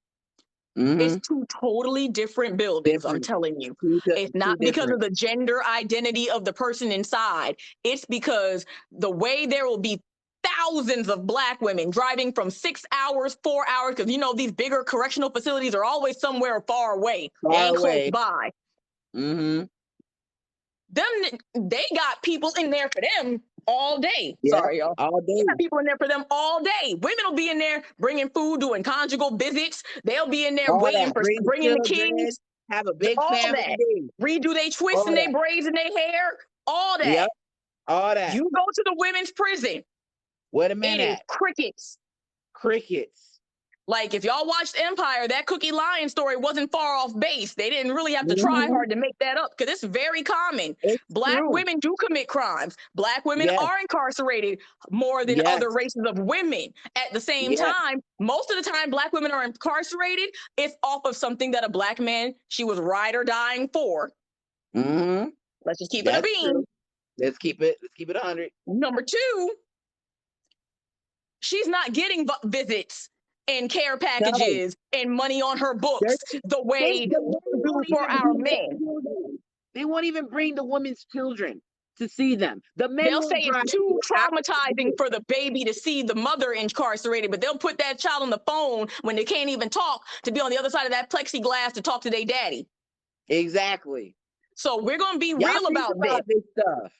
It's 2 totally different buildings, I'm telling you. It's not because of the gender identity of the person inside. It's because the way there will be thousands of black women driving from 6 hours, 4 hours, because these bigger correctional facilities are always somewhere far away. They ain't close by. They got people in there for them all day. Sorry, y'all. All day. They got people in there for them all day. Women will be in there bringing food, doing conjugal visits. They'll be in there waiting for bringing the kids. Have a big all family. That. Redo they twists and they braids in their hair. All that. Yep. All that. You go to the women's prison. Where the men at? Crickets. Like, if y'all watched Empire, that Cookie Lion story wasn't far off base. They didn't really have to try hard to make that up, because it's very common. Black women do commit crimes. Black women are incarcerated more than other races of women. At the same time, most of the time black women are incarcerated, it's off of something that a black man, she was ride or dying for. Let's just keep it a bean. True. Let's keep it 100. Number 2, she's not getting visits and care packages and money on her books the way we do for our men. They won't even bring the women's children to see them. The men they'll say it's too traumatizing for the baby to see the mother incarcerated, but they'll put that child on the phone when they can't even talk, to be on the other side of that plexiglass to talk to their daddy. Exactly. So we're going to be real about this stuff.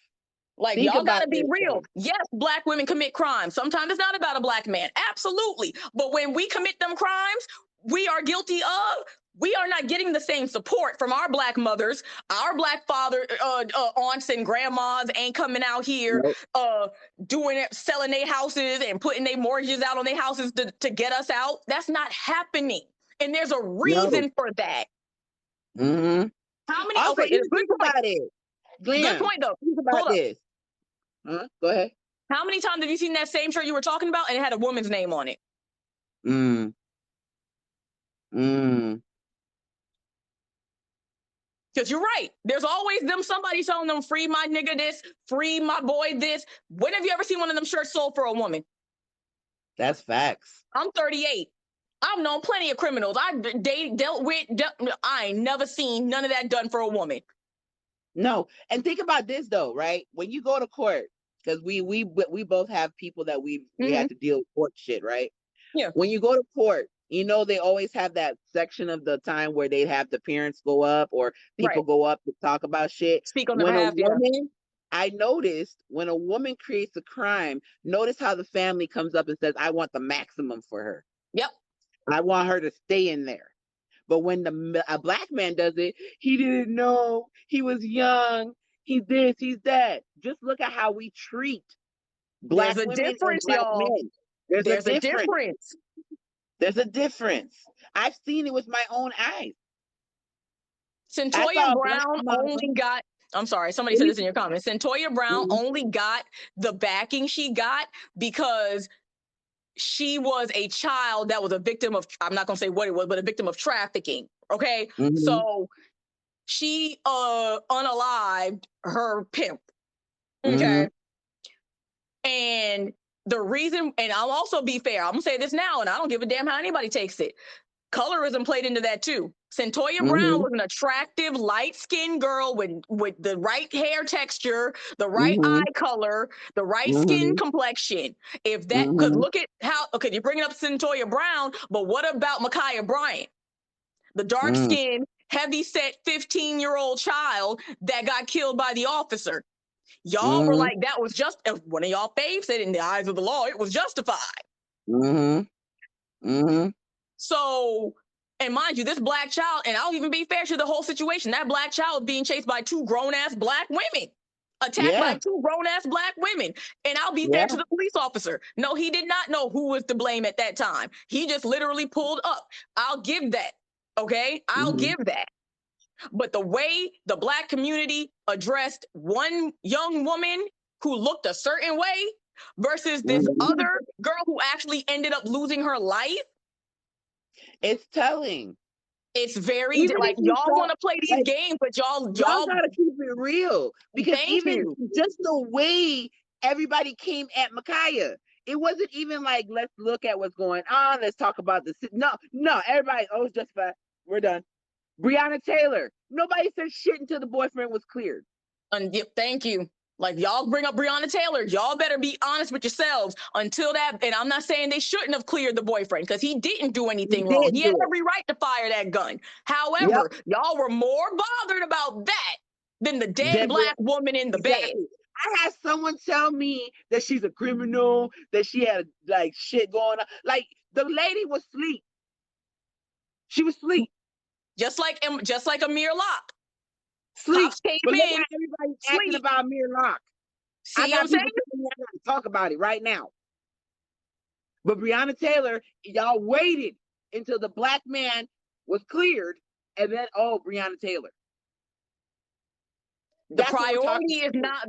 Like, y'all gotta be real. Yes, black women commit crimes. Sometimes it's not about a black man. Absolutely. But when we commit them crimes, we are guilty of, we are not getting the same support from our black mothers. Our black father, aunts and grandmas ain't coming out here selling their houses and putting their mortgages out on their houses to get us out. That's not happening. And there's a reason for that. How many? Also, okay, think about it. Glenn, good point, though. Think about this. Go ahead. How many times have you seen that same shirt you were talking about and it had a woman's name on it? Because you're right. There's always somebody telling them, free my nigga this, free my boy this. When have you ever seen one of them shirts sold for a woman? That's facts. I'm 38. I've known plenty of criminals. I ain't never seen none of that done for a woman. No. And think about this, though, right? When you go to court, because we both have people that we have to deal with court shit, right? Yeah. When you go to court, they always have that section of the time where they have the parents go up or people go up to talk about shit. Speak on their behalf. I noticed when a woman creates a crime, notice how the family comes up and says, I want the maximum for her. Yep. I want her to stay in there. But when a black man does it, he didn't know. He was young. He's this, he's that. Just look at how we treat There's black a women and difference, black y'all. men. There's a There's a difference. difference. There's a difference. I've seen it with my own eyes. Centoya Brown only got, I'm sorry, somebody said this in your comments. Centoya Brown only got the backing she got because she was a child that was a victim of, I'm not going to say what it was, but a victim of trafficking. Okay. So she unalived her pimp. Okay. And the reason, and I'll also be fair, I'm going to say this now, and I don't give a damn how anybody takes it. Colorism played into that too. Centoya Brown was an attractive, light-skinned girl with the right hair texture, the right eye color, the right skin complexion. If that, because look at how, okay, you're bringing up Centoya Brown, but what about Ma'Khia Bryant? The dark-skinned, heavy-set 15-year-old child that got killed by the officer. Y'all were like, that was just, one of y'all faves said, in the eyes of the law, it was justified. So, and mind you, this black child, and I'll even be fair to the whole situation, that black child was being chased by two grown-ass black women. Attacked by two grown-ass black women. And I'll be fair to the police officer. No, he did not know who was to blame at that time. He just literally pulled up. I'll give that. Okay? I'll give that. But the way the black community addressed one young woman who looked a certain way versus this other girl who actually ended up losing her life, it's telling. It's very like y'all want to play these games, but y'all gotta keep it real, because just the way everybody came at Ma'Khia, it wasn't even like, let's look at what's going on, let's talk about this. No, everybody, it's justified. We're done. Breonna Taylor, nobody said shit until the boyfriend was cleared. Thank you. Like, y'all bring up Breonna Taylor, y'all better be honest with yourselves until that. And I'm not saying they shouldn't have cleared the boyfriend because he didn't do anything wrong. He had every right to fire that gun. However, y'all were more bothered about that than the dead black woman in the bed. I had someone tell me that she's a criminal, that she had like shit going on. Like, the lady was asleep. She was asleep. Just like Amir Locke. Sleep. But look how everybody's acting about Amir Locke. See what I'm saying? Talk about it right now. But Breonna Taylor, y'all waited until the black man was cleared, and then Breonna Taylor. The priority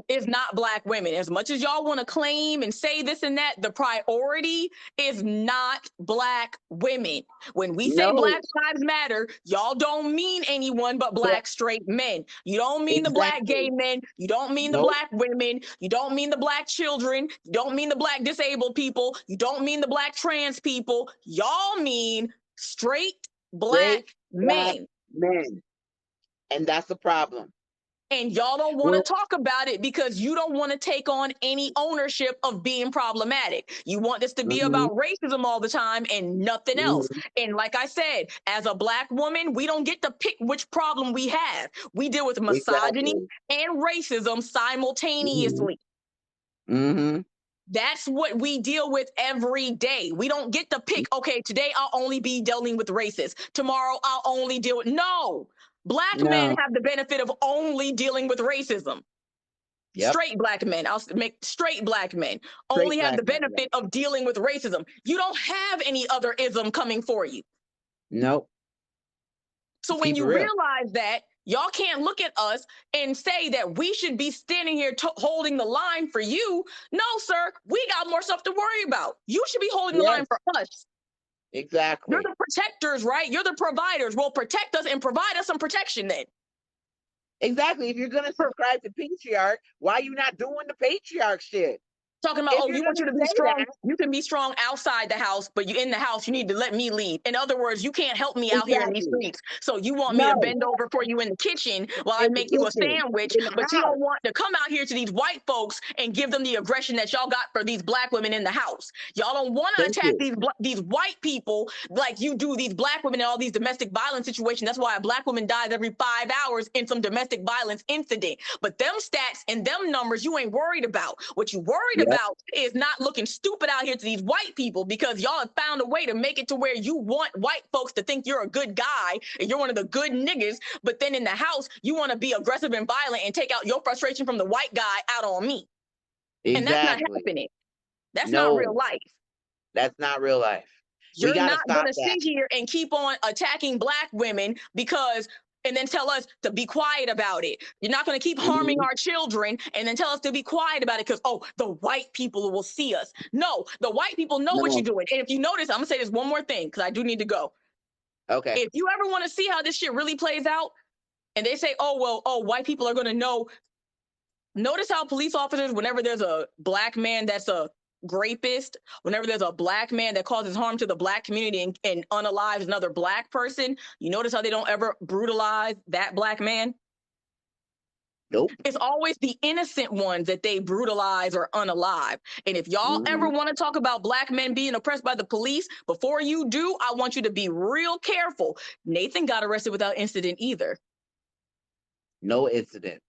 is not black women. As much as y'all want to claim and say this and that, the priority is not black women. When we say Black Lives Matter, y'all don't mean anyone but black straight men. You don't mean the black gay men. You don't mean the black women. You don't mean the black children. You don't mean the black disabled people. You don't mean the black trans people. Y'all mean straight black men. And that's the problem. And y'all don't want to talk about it because you don't want to take on any ownership of being problematic. You want this to be about racism all the time and nothing else. And like I said, as a black woman, we don't get to pick which problem we have. We deal with misogyny and racism simultaneously. That's what we deal with every day. We don't get to pick, okay, today I'll only be dealing with racists. Tomorrow I'll only deal with, no. Black men have the benefit of only dealing with racism. Straight black men, I'll make straight black men only have the benefit of dealing with racism. You don't have any other ism coming for you. Nope. So when you realize that, y'all can't look at us and say that we should be standing here holding the line for you. No, sir, we got more stuff to worry about. You should be holding the line for us. Exactly. You're the protectors, right? You're the providers. Well, protect us and provide us some protection then. Exactly. If you're going to subscribe to patriarch, why are you not doing the patriarch shit? Talking about, you want you to be strong. You can be strong outside the house, but you in the house, you need to let me lead. In other words, you can't help me out here in these streets. So you want me to bend over for you in the kitchen while I make you a sandwich, but you don't want to come out here to these white folks and give them the aggression that y'all got for these black women in the house. Y'all don't want to attack these white people like you do these black women in all these domestic violence situations. That's why a black woman dies every 5 hours in some domestic violence incident. But them stats and them numbers you ain't worried about. What you worried about is not looking stupid out here to these white people, because y'all have found a way to make it to where you want white folks to think you're a good guy and you're one of the good niggas, but then in the house, you want to be aggressive and violent and take out your frustration from the white guy out on me. Exactly. And that's not happening. That's not real life. That's not real life. You're not going to sit here and keep on attacking black women and then tell us to be quiet about it. You're not going to keep harming our children and then tell us to be quiet about it because, the white people will see us. No, the white people know what you're doing. And if you notice, I'm going to say this one more thing because I do need to go. Okay. If you ever want to see how this shit really plays out and they say, white people are going to know. Notice how police officers, whenever there's a black man that's a rapist, whenever there's a black man that causes harm to the black community and unalives another black person, you notice how they don't ever brutalize that black man? Nope. It's always the innocent ones that they brutalize or unalive. And if y'all ever want to talk about black men being oppressed by the police, before you do, I want you to be real careful. Nathan got arrested without incident either. No incident.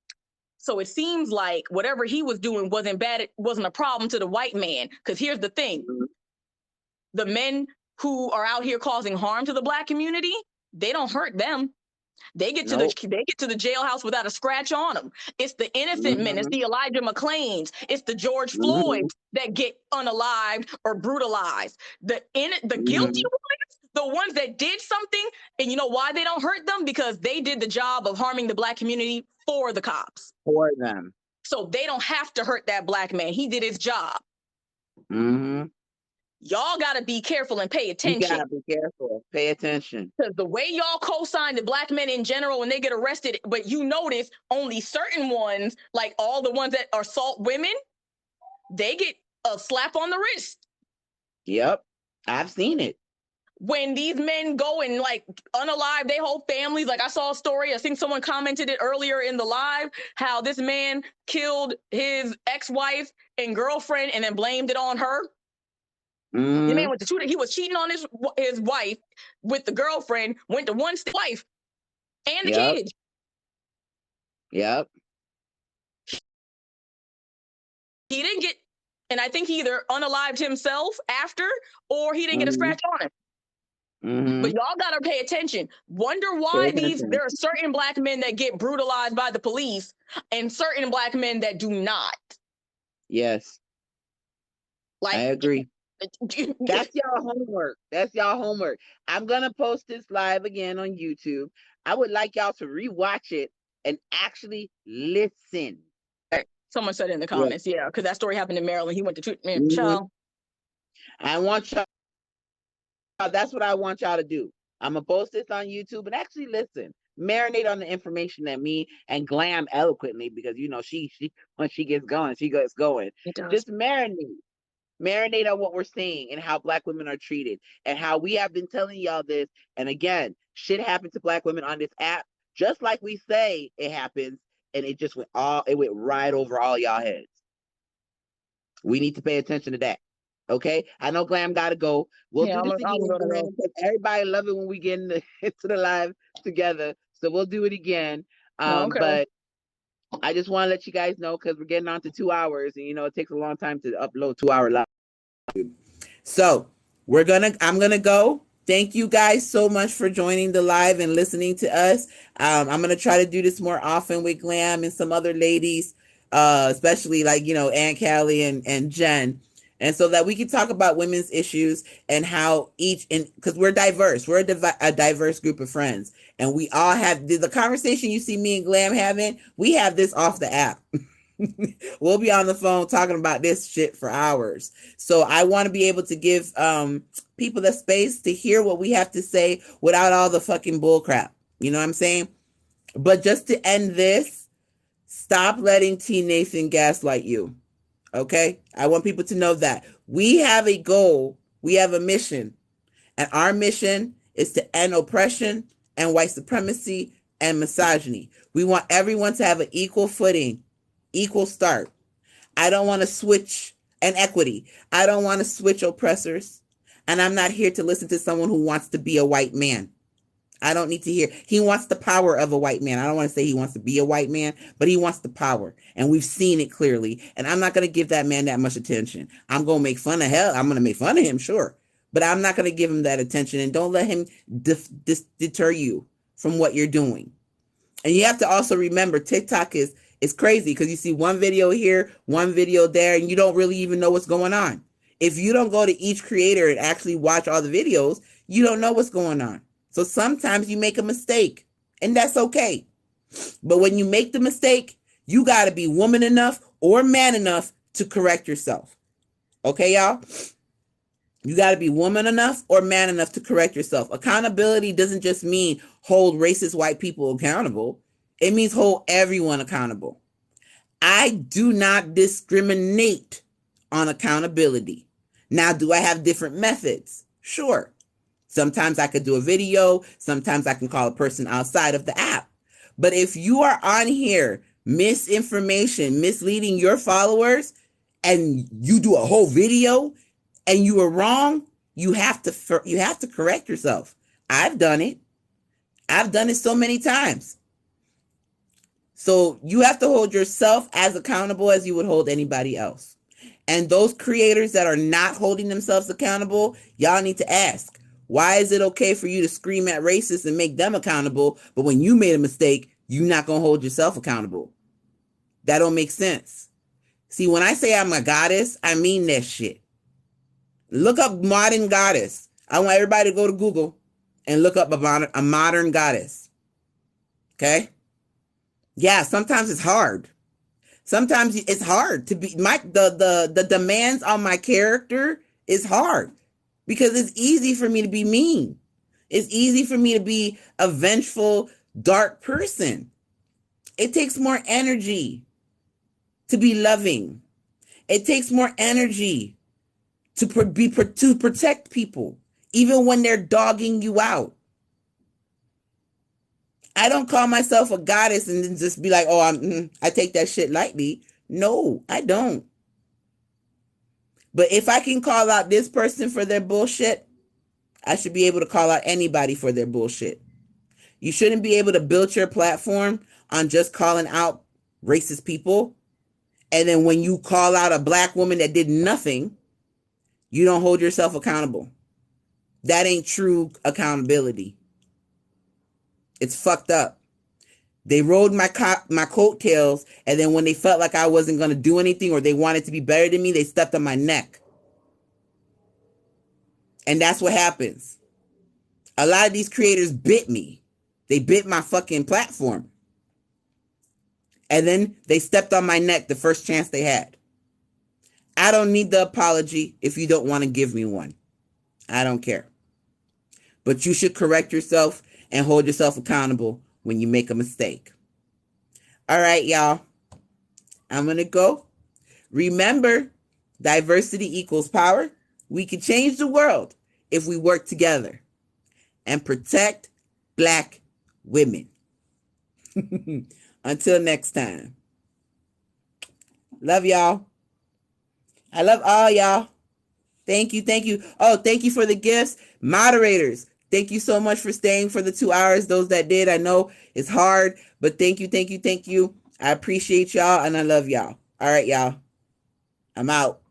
So it seems like whatever he was doing wasn't bad. It wasn't a problem to the white man. Because here's the thing. The men who are out here causing harm to the black community, they don't hurt them. They get to the jailhouse without a scratch on them. It's the innocent men. It's the Elijah McClains. It's the George Floyds that get unalived or brutalized. The guilty ones, the ones that did something, and you know why they don't hurt them? Because they did the job of harming the black community for the cops. For them. So they don't have to hurt that black man. He did his job. Y'all got to be careful and pay attention. You got to be careful. Pay attention. Because the way y'all co-sign the black men in general when they get arrested, but you notice only certain ones, like all the ones that assault women, they get a slap on the wrist. Yep. I've seen it. When these men go and like unalive their whole families, like I saw a story, I think someone commented it earlier in the live, how this man killed his ex-wife and girlfriend and then blamed it on her. The man went to shoot it. He was cheating on his wife with the girlfriend, went to one wife and the kids. Yep. He didn't get, and I think he either unalived himself after or he didn't get a scratch on him. But y'all got to pay attention. Wonder why there are certain black men that get brutalized by the police and certain black men that do not. Yes. Like, I agree. That's y'all homework. That's y'all homework. I'm going to post this live again on YouTube. I would like y'all to rewatch it and actually listen. Someone said in the comments, because that story happened in Maryland. He went to shoot man, child. I want y'all. That's what I want y'all to do. I'm going to post this on YouTube and actually listen. Marinate on the information that me and Glam eloquently, because, you know, she when she gets going, she gets going. Just marinate. Marinate on what we're saying and how black women are treated and how we have been telling y'all this. And again, shit happened to black women on this app, just like we say it happens. And it just went right over all y'all heads. We need to pay attention to that. Okay. I know Glam gotta go. We'll do this again. Everybody love it when we get into the live together. So we'll do it again. But I just want to let you guys know, because we're getting on to 2 hours, and you know it takes a long time to upload 2-hour live. So I'm gonna go. Thank you guys so much for joining the live and listening to us. I'm gonna try to do this more often with Glam and some other ladies, especially like Aunt Callie and Jen. And so that we can talk about women's issues and how because we're diverse. We're a diverse group of friends. And we all have the conversation you see me and Glam having. We have this off the app. We'll be on the phone talking about this shit for hours. So I want to be able to give people the space to hear what we have to say without all the fucking bull crap. You know what I'm saying? But just to end this, stop letting Tnathan gaslight you. Okay, I want people to know that we have a goal, we have a mission, and our mission is to end oppression and white supremacy and misogyny. We want everyone to have an equal footing, equal start. I don't want to switch and equity. I don't want to switch oppressors, and I'm not here to listen to someone who wants to be a white man. I don't need to hear. He wants the power of a white man. I don't want to say he wants to be a white man, but he wants the power. And we've seen it clearly. And I'm not going to give that man that much attention. I'm going to make fun of hell. I'm going to make fun of him, sure. But I'm not going to give him that attention. And don't let him deter you from what you're doing. And you have to also remember TikTok is crazy because you see one video here, one video there, and you don't really even know what's going on. If you don't go to each creator and actually watch all the videos, you don't know what's going on. So sometimes you make a mistake, and that's okay. But when you make the mistake, you got to be woman enough or man enough to correct yourself. Okay, y'all? You got to be woman enough or man enough to correct yourself. Accountability doesn't just mean hold racist white people accountable. It means hold everyone accountable. I do not discriminate on accountability. Now, do I have different methods? Sure. Sometimes I could do a video. Sometimes I can call a person outside of the app. But if you are on here misinformation, misleading your followers, and you do a whole video and you are wrong, you have to correct yourself. I've done it. I've done it so many times. So you have to hold yourself as accountable as you would hold anybody else. And those creators that are not holding themselves accountable, y'all need to ask, why is it okay for you to scream at racists and make them accountable, but when you made a mistake, you're not going to hold yourself accountable? That don't make sense. See, when I say I'm a goddess, I mean that shit. Look up modern goddess. I want everybody to go to Google and look up a modern goddess. Okay? Yeah, sometimes it's hard. Sometimes it's hard to be the demands on my character is hard because it's easy for me to be mean. It's easy for me to be a vengeful, dark person. It takes more energy to be loving. It takes more energy to protect people, even when they're dogging you out. I don't call myself a goddess and then just be like, oh, I take that shit lightly. No, I don't. But if I can call out this person for their bullshit, I should be able to call out anybody for their bullshit. You shouldn't be able to build your platform on just calling out racist people. And then when you call out a black woman that did nothing, you don't hold yourself accountable. That ain't true accountability. It's fucked up. They rode my coattails, and then when they felt like I wasn't going to do anything or they wanted to be better than me, they stepped on my neck. And that's what happens. A lot of these creators bit me. They bit my fucking platform. And then they stepped on my neck the first chance they had. I don't need the apology if you don't want to give me one. I don't care. But you should correct yourself and hold yourself accountable when you make a mistake. All right, y'all. I'm going to go. Remember, diversity equals power. We can change the world if we work together and protect Black women. Until next time. Love y'all. I love all y'all. Thank you. Thank you. Oh, thank you for the gifts. Moderators, thank you so much for staying for the 2 hours. Those that did, I know it's hard, but thank you. Thank you. Thank you. I appreciate y'all and I love y'all. All right, y'all. I'm out.